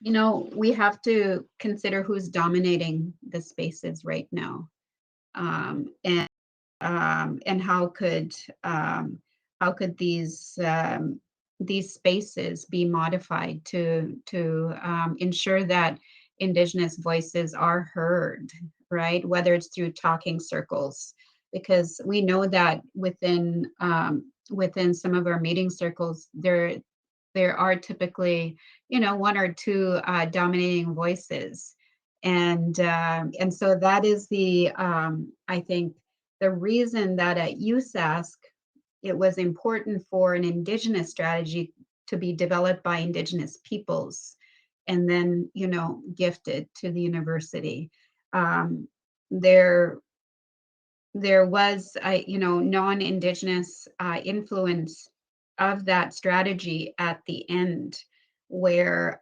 you know, we have to consider who's dominating the spaces right now. And how could these spaces be modified to ensure that Indigenous voices are heard, right? Whether it's through talking circles, because we know that within some of our meeting circles, there are typically, you know, 1 or 2 dominating voices. And so that is the, I think, the reason that at USask, it was important for an Indigenous strategy to be developed by Indigenous peoples and then, you know, gifted to the university. There was, you know, non-Indigenous influence of that strategy at the end, where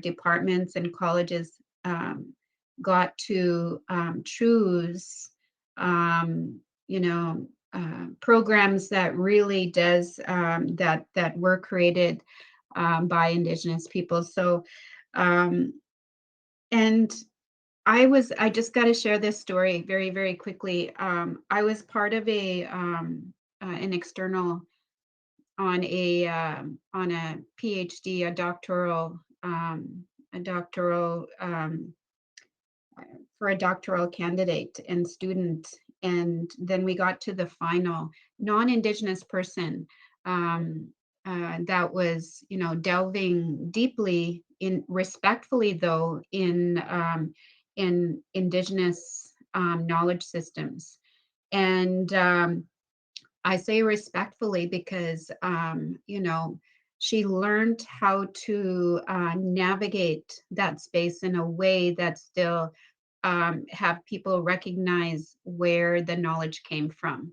departments and colleges got to choose, you know, programs that really that were created by Indigenous people. So, and I just got to share this story very, very quickly. I was part of an external on a PhD, a doctoral for a doctoral candidate and student. And then we got to the final non-Indigenous person that was, you know, delving deeply respectfully though in Indigenous knowledge systems. And I say respectfully because, you know, she learned how to navigate that space in a way that still have people recognize where the knowledge came from.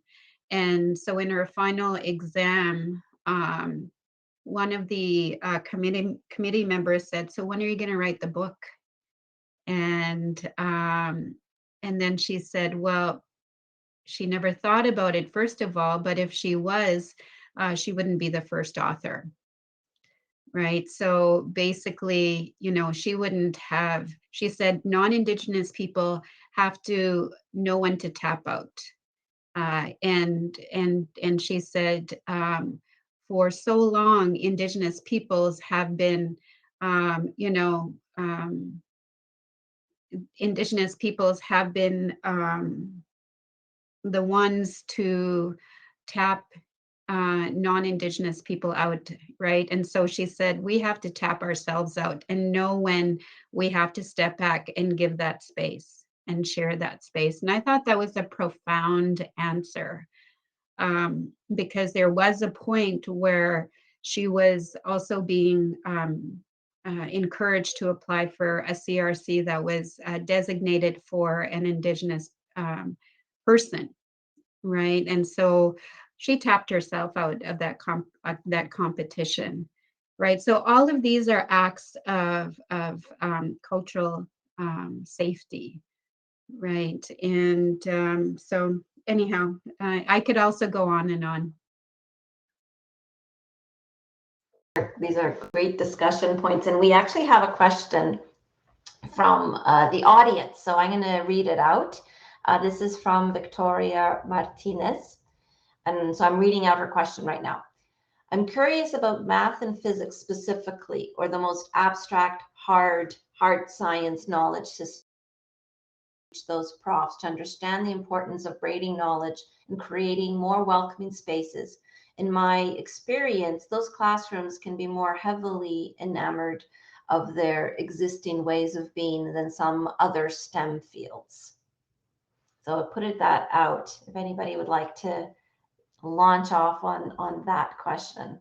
And so in her final exam, one of the committee members said, "So when are you going to write the book?" And then she said, "Well, she never thought about it, first of all, but if she was, she wouldn't be the first author." Right. So basically, you know, she wouldn't have she said non-Indigenous people have to know when to tap out. And she said, for so long, Indigenous peoples have been, Indigenous peoples have been the ones to tap non-Indigenous people out, right? And so she said, we have to tap ourselves out and know when we have to step back and give that space and share that space. And I thought that was a profound answer, because there was a point where she was also being encouraged to apply for a CRC that was designated for an Indigenous person, right? And so she tapped herself out of that competition, right? So all of these are acts of cultural safety, right? And so anyhow, I could also go on and on. These are great discussion points, and we actually have a question from the audience, so I'm going to read it out. This is from Victoria Martinez, and so I'm reading out her question right now. I'm curious about math and physics specifically, or the most abstract, hard science knowledge systems. Those profs to understand the importance of braiding knowledge and creating more welcoming spaces. In my experience, those classrooms can be more heavily enamored of their existing ways of being than some other STEM fields. So I put that out if anybody would like to launch off on that question.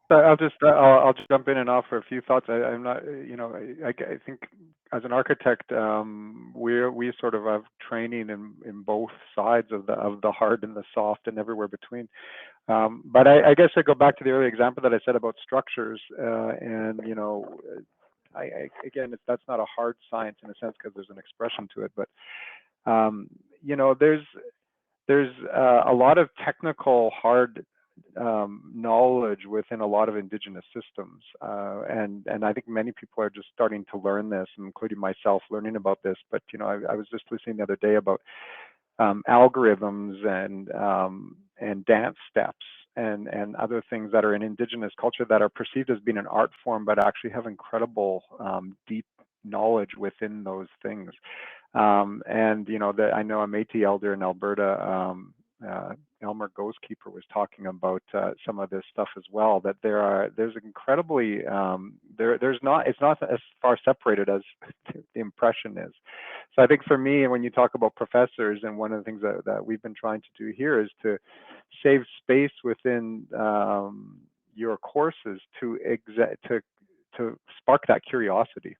I'll just I'll jump in and offer a few thoughts. I'm not, I think as an architect, we sort of have training in both sides of the hard and the soft and everywhere between. But I guess I go back to the earlier example that I said about structures, and again, that's not a hard science in a sense because there's an expression to it, but there's a lot of technical hard knowledge within a lot of Indigenous systems, and I think many people are just starting to learn this, including myself learning about this. But I was just listening the other day about algorithms and dance steps and other things that are in Indigenous culture that are perceived as being an art form, but actually have incredible deep knowledge within those things. And I know a Métis elder in Alberta, Elmer Ghostkeeper, was talking about some of this stuff as well. That there's incredibly it's not as far separated as the impression is. So I think for me, when you talk about professors, and one of the things that we've been trying to do here is to save space within your courses to spark that curiosity.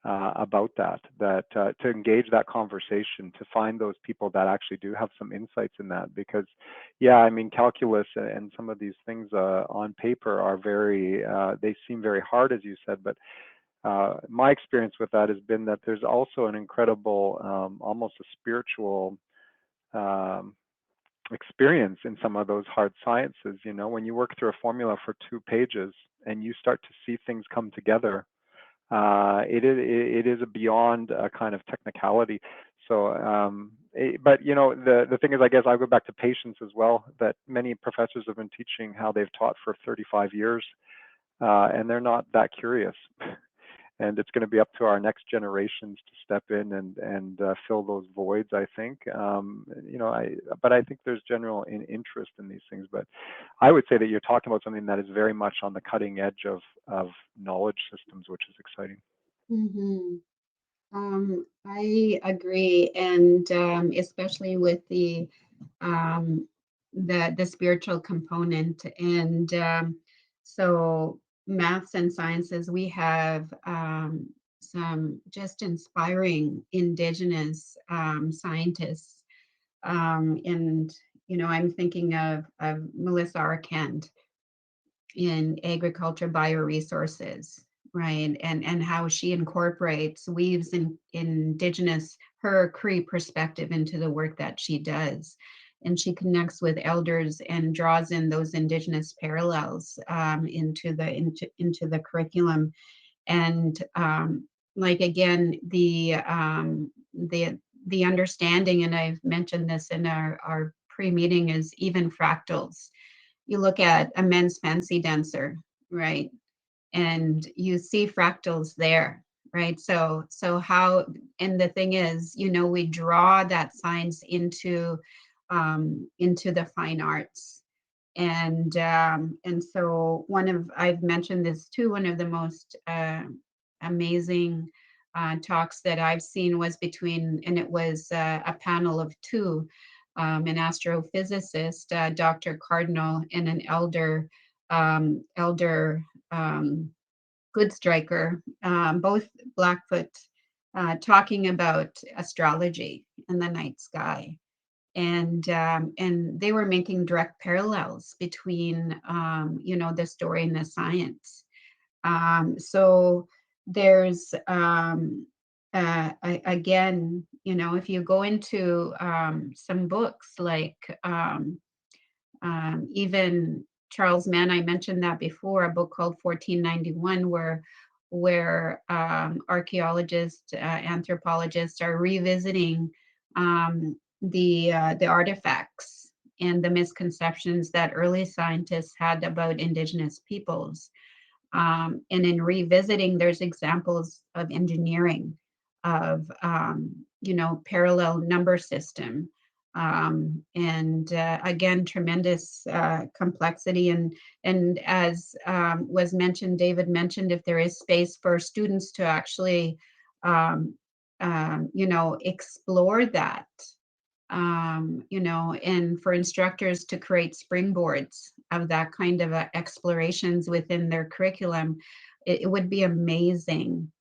About that to engage that conversation, to find those people that actually do have some insights in that. Because calculus and some of these things on paper are they seem very hard, as you said, but my experience with that has been that there's also an incredible almost a spiritual experience in some of those hard sciences. When you work through a formula for 2 pages and you start to see things come together, it is beyond a kind of technicality. So, but the thing is, I guess I go back to patience as well. That many professors have been teaching how they've taught for 35 years, and they're not that curious. And it's going to be up to our next generations to step in and fill those voids, I think. But I think there's general interest in these things. But I would say that you're talking about something that is very much on the cutting edge of knowledge systems, which is exciting. Mm-hmm. I agree, and especially with the spiritual component, and so maths and sciences, we have some just inspiring Indigenous scientists, and I'm thinking of Melissa Arcand in agriculture bioresources, right? And how she weaves in Indigenous, her Cree perspective into the work that she does. and she connects with elders and draws in those Indigenous parallels into the curriculum. And like again, the understanding, and I've mentioned this in our pre-meeting, is even fractals. You look at a men's fancy dancer, right? And you see fractals there, right? So how, and the thing is, you know, we draw that science into the fine arts. And so I've mentioned this too, one of the most amazing talks that I've seen was and it was a panel of two, an astrophysicist, Dr. Cardinal, and an elder Goodstriker, both Blackfoot, talking about astrology and the night sky. And they were making direct parallels between, you know, the story and the science. So there's, again, you know, if you go into some books like even Charles Mann, I mentioned that before, a book called 1491, where archaeologists, anthropologists are revisiting the artifacts and the misconceptions that early scientists had about Indigenous peoples. And in revisiting, there's examples of engineering, of you know, parallel number system, and again, tremendous complexity. And as was mentioned, David mentioned, if there is space for students to actually, you know, explore that, you know, and for instructors to create springboards of that kind of explorations within their curriculum, it would be amazing.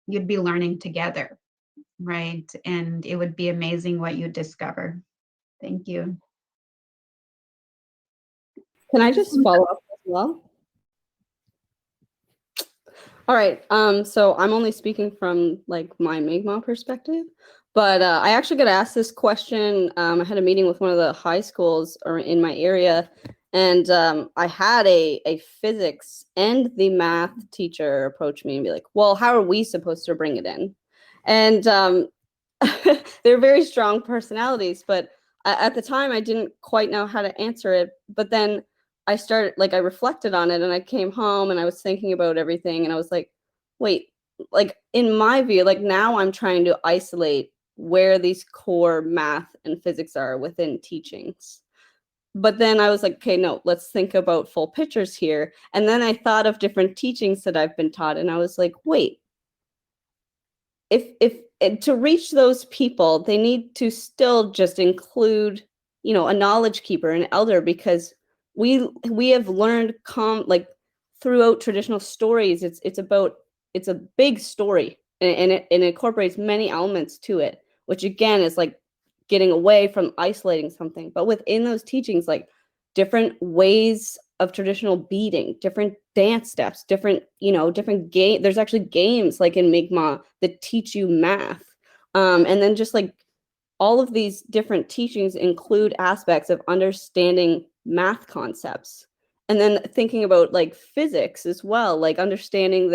You'd be learning together, right? And it would be amazing what you discover. Thank you. Can I just follow up as well? All right. So I'm only speaking from like my Mi'kmaq perspective, but I actually got asked this question. I had a meeting with one of the high schools or in my area, and I had a physics and the math teacher approach me and be like, "Well, how are we supposed to bring it in?" And they're very strong personalities, but at the time I didn't quite know how to answer it. But then I reflected on it, and I came home and I was thinking about everything, and I was like, wait, like in my view, like now I'm trying to isolate where these core math and physics are within teachings. But then I was like, okay, no, let's think about full pictures here. And then I thought of different teachings that I've been taught, and I was like, wait, if to reach those people, they need to still just include, you know, a knowledge keeper, an elder, because we have learned like throughout traditional stories, it's a big story, and it incorporates many elements to it, which again is like getting away from isolating something. But within those teachings, like different ways of traditional beading, different dance steps, different game. There's actually games like in Mi'kmaq that teach you math. And then just like all of these different teachings include aspects of understanding math concepts. And then thinking about like physics as well, like understanding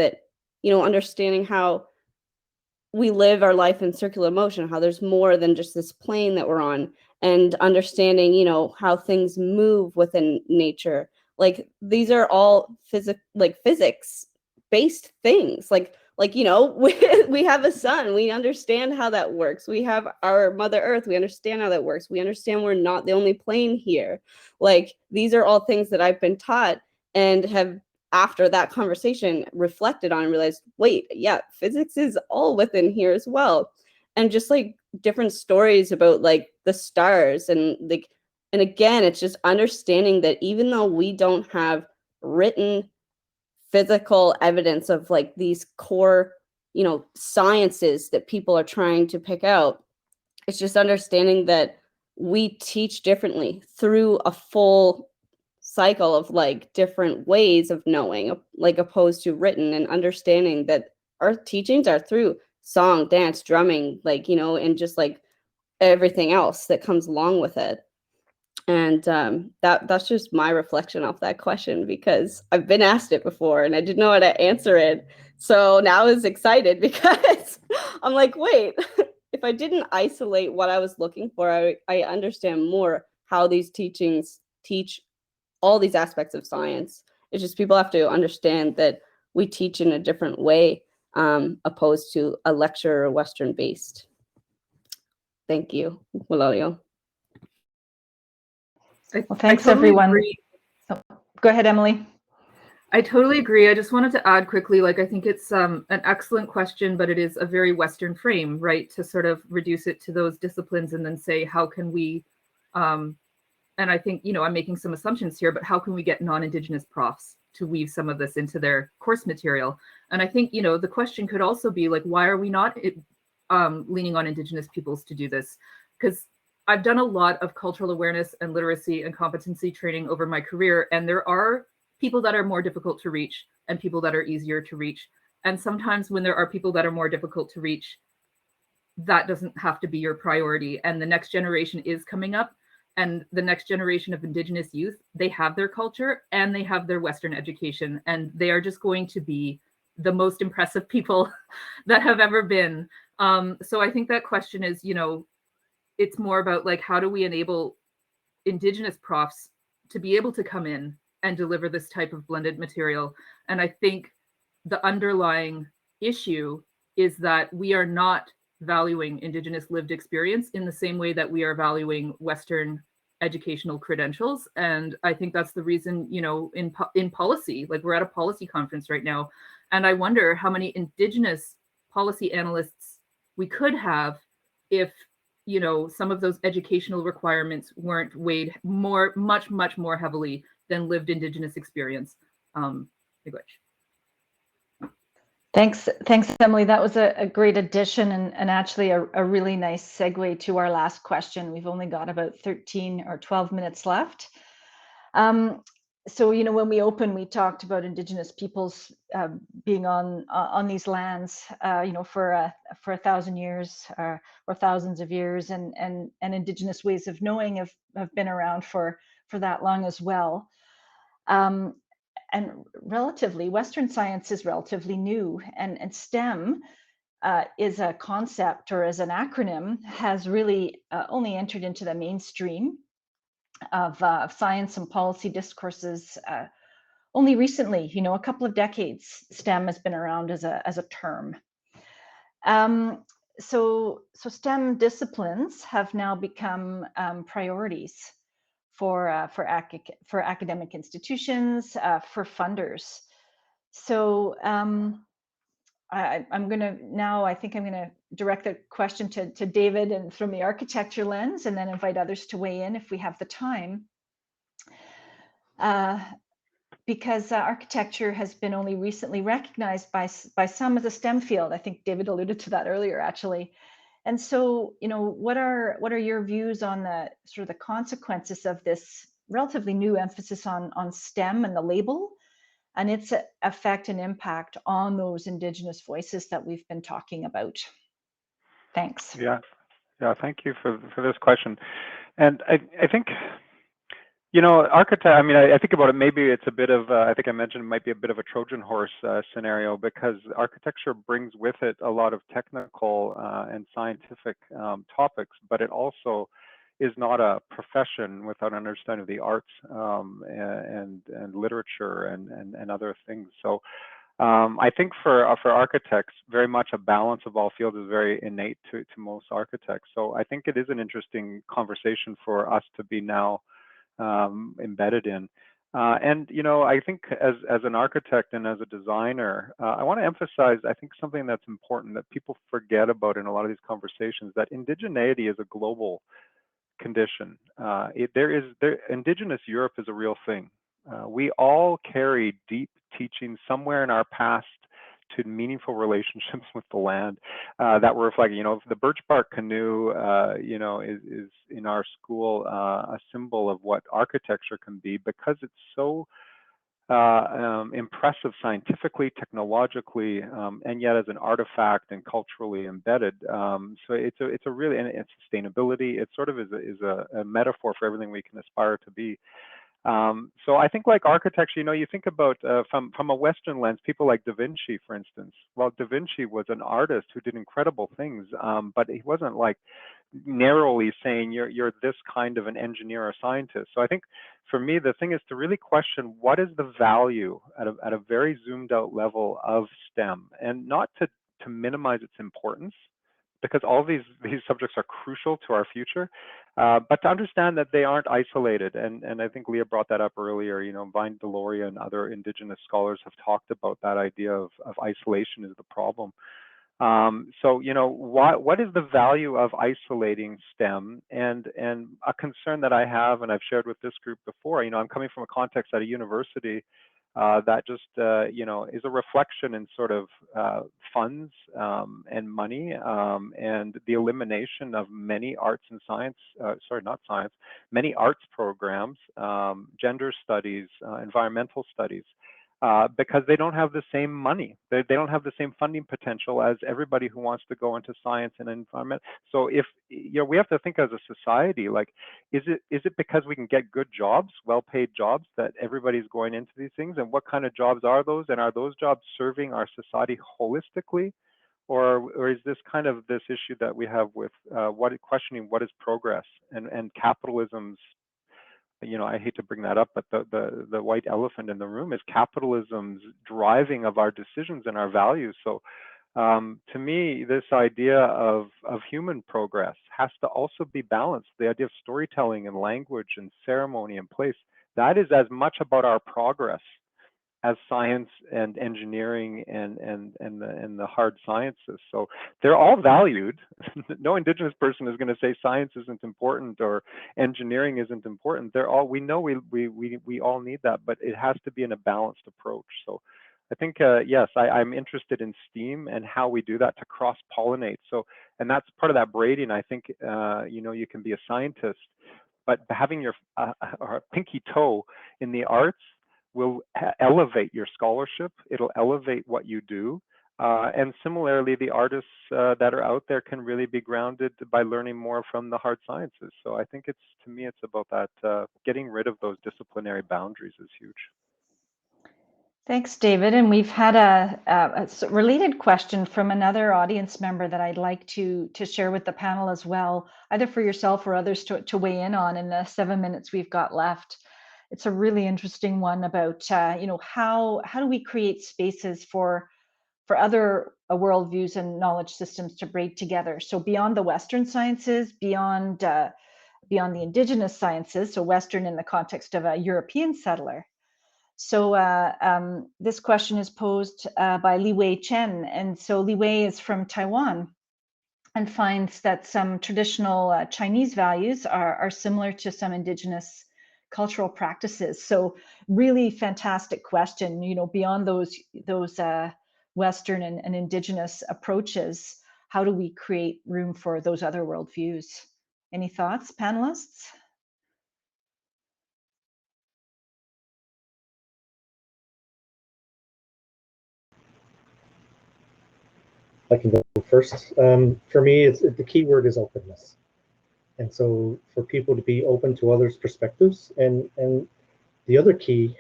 how we live our life in circular motion, how there's more than just this plane that we're on, and understanding, you know, how things move within nature. Like these are all physics based things. Like, you know, we have a sun, we understand how that works. We have our Mother Earth, we understand how that works. We understand we're not the only plane here. Like these are all things that I've been taught and have, after that conversation, reflected on and realized, wait, yeah, physics is all within here as well. And just like different stories about like the stars and again, it's just understanding that even though we don't have written physical evidence of like these core, you know, sciences that people are trying to pick out, it's just understanding that we teach differently through a full cycle of like different ways of knowing, like opposed to written, and understanding that our teachings are through song, dance, drumming, like, you know, and just like everything else that comes along with it. And that's just my reflection of that question, because I've been asked it before and I didn't know how to answer it. So now I was excited because I'm like, wait, if I didn't isolate what I was looking for, I understand more how these teachings teach all these aspects of science. It's just people have to understand that we teach in a different way, opposed to a lecture or Western based. Thank you, Willalio. Well, thanks totally everyone. agree. Oh, go ahead, Emily. I totally agree. I just wanted to add quickly, like, I think it's an excellent question, but it is a very Western frame, right? To sort of reduce it to those disciplines and then say, how can we, and I think, you know, I'm making some assumptions here, but how can we get non-Indigenous profs to weave some of this into their course material? And I think, you know, the question could also be like, why are we not leaning on Indigenous peoples to do this? Because I've done a lot of cultural awareness and literacy and competency training over my career, and there are people that are more difficult to reach and people that are easier to reach. And sometimes when there are people that are more difficult to reach, that doesn't have to be your priority. And the next generation is coming up, and the next generation of Indigenous youth, they have their culture and they have their Western education, and they are just going to be the most impressive people that have ever been. So I think that question is, you know, it's more about like, how do we enable Indigenous profs to be able to come in and deliver this type of blended material? And I think the underlying issue is that we are not valuing Indigenous lived experience in the same way that we are valuing Western educational credentials. And I think that's the reason, you know, in policy, like we're at a policy conference right now, and I wonder how many Indigenous policy analysts we could have if, you know, some of those educational requirements weren't weighed much more heavily than lived Indigenous experience. Thanks, Emily. That was a great addition, and actually a really nice segue to our last question. We've only got about 13 or 12 minutes left. So, you know, when we opened, we talked about Indigenous peoples being on these lands, you know, for 1,000 years or thousands of years, and Indigenous ways of knowing have been around for that long as well. And relatively, Western science is relatively new, and STEM is a concept, or as an acronym, has really only entered into the mainstream of science and policy discourses only recently. You know, a couple of decades, STEM has been around as a term. So STEM disciplines have now become priorities for academic institutions, for funders. So I'm going to now, I think I'm going to direct the question to David, and from the architecture lens, and then invite others to weigh in if we have the time. Because architecture has been only recently recognized by some as a STEM field. I think David alluded to that earlier, actually. And so, you know, what are your views on the sort of the consequences of this relatively new emphasis on STEM and the label, and its effect and impact on those Indigenous voices that we've been talking about? Thanks. Yeah, thank you for this question. And I think, you know, I mean, I think about it, maybe it's a bit of, I think I mentioned it might be a bit of a Trojan horse scenario, because architecture brings with it a lot of technical and scientific topics, but it also is not a profession without an understanding of the arts and literature and other things. So I think for architects, very much a balance of all fields is very innate to most architects. So I think it is an interesting conversation for us to be now embedded in. And, you know, I think as an architect and as a designer, I want to emphasize, I think, something that's important that people forget about in a lot of these conversations, that indigeneity is a global condition. Indigenous Europe is a real thing. We all carry deep teachings somewhere in our past to meaningful relationships with the land that were reflected. You know, the birch bark canoe, you know, is in our school a symbol of what architecture can be, because it's so impressive scientifically, technologically, and yet as an artifact and culturally embedded. So it's a really, and it's sustainability. It sort of is a metaphor for everything we can aspire to be. So I think like architecture, you think about from a Western lens, people like Da Vinci, for instance. Well, Da Vinci was an artist who did incredible things, but he wasn't like narrowly saying you're this kind of an engineer or scientist. So I think for me, the thing is to really question what is the value at a very zoomed out level of STEM, and not to minimize its importance, because all these subjects are crucial to our future, but to understand that they aren't isolated. And I think Leah brought that up earlier. Vine Deloria and other Indigenous scholars have talked about that idea of isolation is the problem. So what is the value of isolating STEM? And a concern that I have, and I've shared with this group before, I'm coming from a context at a university that just is a reflection in sort of funds and money, and the elimination of many arts and science, many arts programs, gender studies, environmental studies. Because they don't have the same money. They don't have the same funding potential as everybody who wants to go into science and environment. So if we have to think as a society, like, is it because we can get good jobs, well-paid jobs, that everybody's going into these things? And what kind of jobs are those? And are those jobs serving our society holistically? Or is this kind of this issue that we have with questioning what is progress and capitalism's, I hate to bring that up, but the white elephant in the room is capitalism's driving of our decisions and our values. So to me, this idea of human progress has to also be balanced. The idea of storytelling and language and ceremony and place, that is as much about our progress as science and engineering and the hard sciences. So they're all valued. No Indigenous person is going to say science isn't important or engineering isn't important. They're all, we know we all need that, but it has to be in a balanced approach. So I think, yes, I'm interested in STEAM and how we do that to cross-pollinate. So, and that's part of that braiding. I think, you can be a scientist, but having your pinky toe in the arts will elevate your scholarship. It'll elevate what you do. And similarly, the artists that are out there can really be grounded by learning more from the hard sciences. So I think to me, it's about that, getting rid of those disciplinary boundaries is huge. Thanks, David. And we've had a related question from another audience member that I'd like to share with the panel as well, either for yourself or others to weigh in on in the 7 minutes we've got left. It's a really interesting one about, how do we create spaces for other worldviews and knowledge systems to braid together? So beyond the Western sciences, beyond the Indigenous sciences, so Western in the context of a European settler. So this question is posed by Li Wei Chen. And so Li Wei is from Taiwan and finds that some traditional Chinese values are similar to some Indigenous cultural practices. So really fantastic question, beyond those Western and Indigenous approaches, how do we create room for those other worldviews? Any thoughts, panelists? I can go first. For me, the key word is openness. And so for people to be open to others' perspectives, and the other key,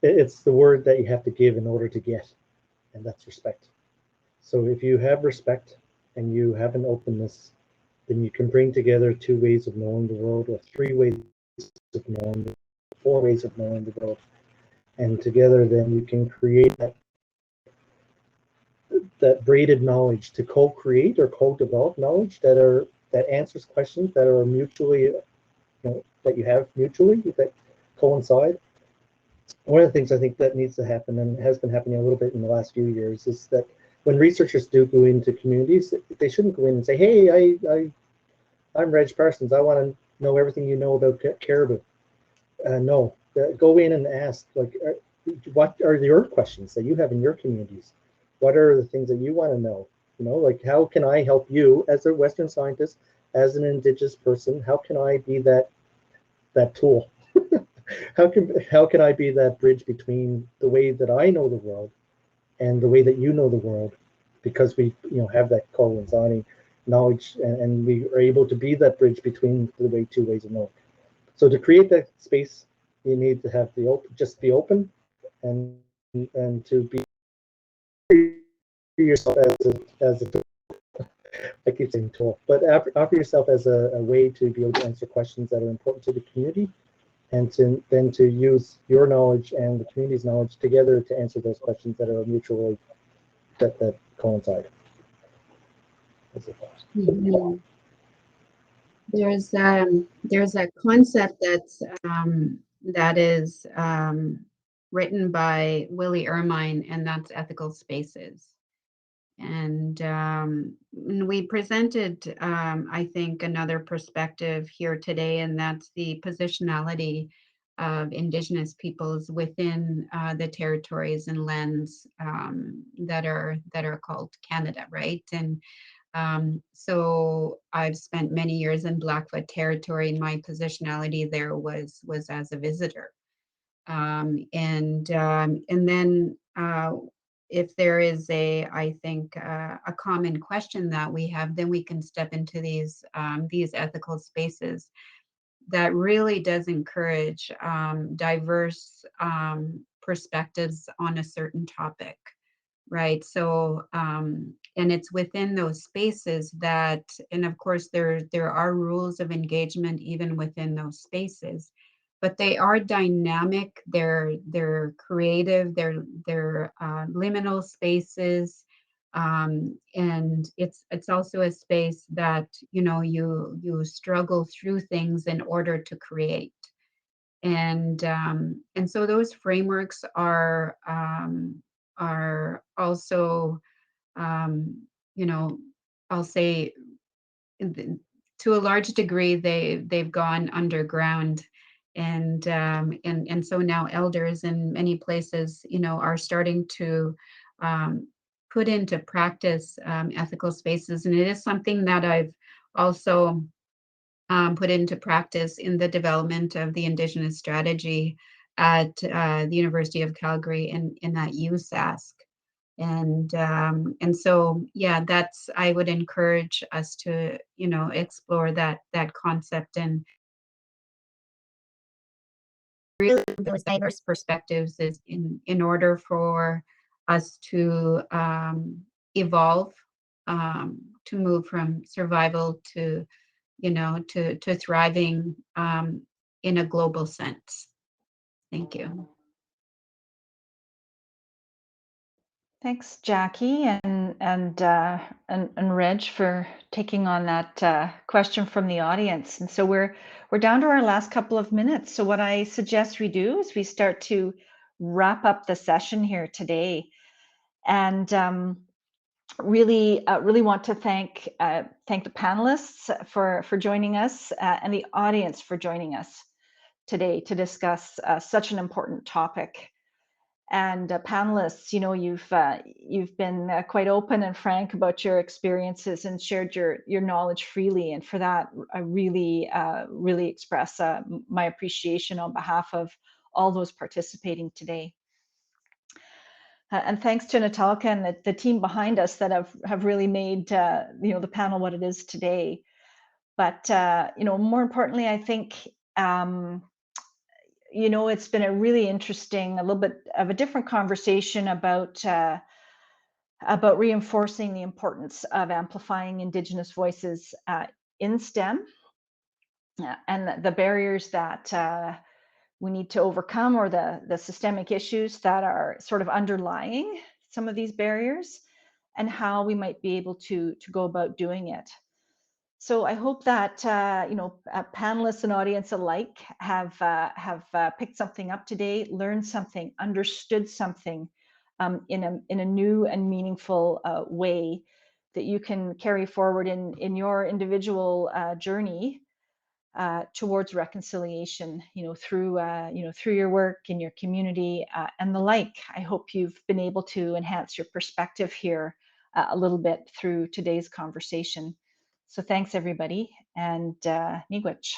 it's the word that you have to give in order to get, and that's respect. So if you have respect and you have an openness, then you can bring together 2 ways of knowing the world, or 3 ways of knowing the world, 4 ways of knowing the world. And together then you can create that braided knowledge to co-create or co-develop knowledge that answers questions that are mutually, that you have mutually, that coincide. One of the things I think that needs to happen, and has been happening a little bit in the last few years, is that when researchers do go into communities, they shouldn't go in and say, hey, I'm Reg Parsons, I want to know everything you know about caribou. No, go in and ask, like, what are your questions that you have in your communities? What are the things that you want to know? Like, how can I help you as a Western scientist, as an Indigenous person? How can I be that tool how can I be that bridge between the way that I know the world and the way that you know the world, because we have that coinciding knowledge, and we are able to be that bridge between the way two ways of knowing. So to create that space, you need to have just be open, and to be yourself as a I keep saying tool, but offer yourself as a way to be able to answer questions that are important to the community, and to use your knowledge and the community's knowledge together to answer those questions that are mutually that coincide. Mm-hmm. There's a concept that is written by Willie Ermine, and that's ethical spaces. And we presented, I think, another perspective here today, and that's the positionality of Indigenous peoples within the territories and lands that are called Canada, right? And so I've spent many years in Blackfoot territory, and my positionality there was as a visitor. And then if there is I think a common question that we have, then we can step into these ethical spaces that really does encourage diverse perspectives on a certain topic, right? So and it's within those spaces that, and of course there are rules of engagement even within those spaces, but they are dynamic, they're creative, they're liminal spaces, and it's also a space that you struggle through things in order to create. And so those frameworks are also I'll say to a large degree they've gone underground, and so now elders in many places are starting to put into practice ethical spaces, and it is something that I've also put into practice in the development of the Indigenous strategy at the University of Calgary and at USask. And so, yeah, that's, I would encourage us to, explore that concept and really those diverse perspectives is in order for us to evolve, to move from survival to, to thriving in a global sense. Thank you. Thanks, Jackie and Reg, for taking on that question from the audience. And so we're down to our last couple of minutes. So what I suggest we do is we start to wrap up the session here today, and really want to thank the panelists for joining us, and the audience for joining us today to discuss such an important topic. And panelists, you've been quite open and frank about your experiences and shared your knowledge freely, and for that I really express my appreciation on behalf of all those participating today. And thanks to Natalka and the team behind us that have really made the panel what it is today. But more importantly, I think it's been a really interesting, a little bit of a different conversation about reinforcing the importance of amplifying Indigenous voices in STEM, and the barriers that we need to overcome, or the systemic issues that are sort of underlying some of these barriers, and how we might be able to go about doing it. So I hope that panelists and audience alike have picked something up today, learned something, understood something in a new and meaningful way that you can carry forward in your individual journey towards reconciliation, through your work in your community and the like. I hope you've been able to enhance your perspective here a little bit through today's conversation. So thanks, everybody, and miigwech.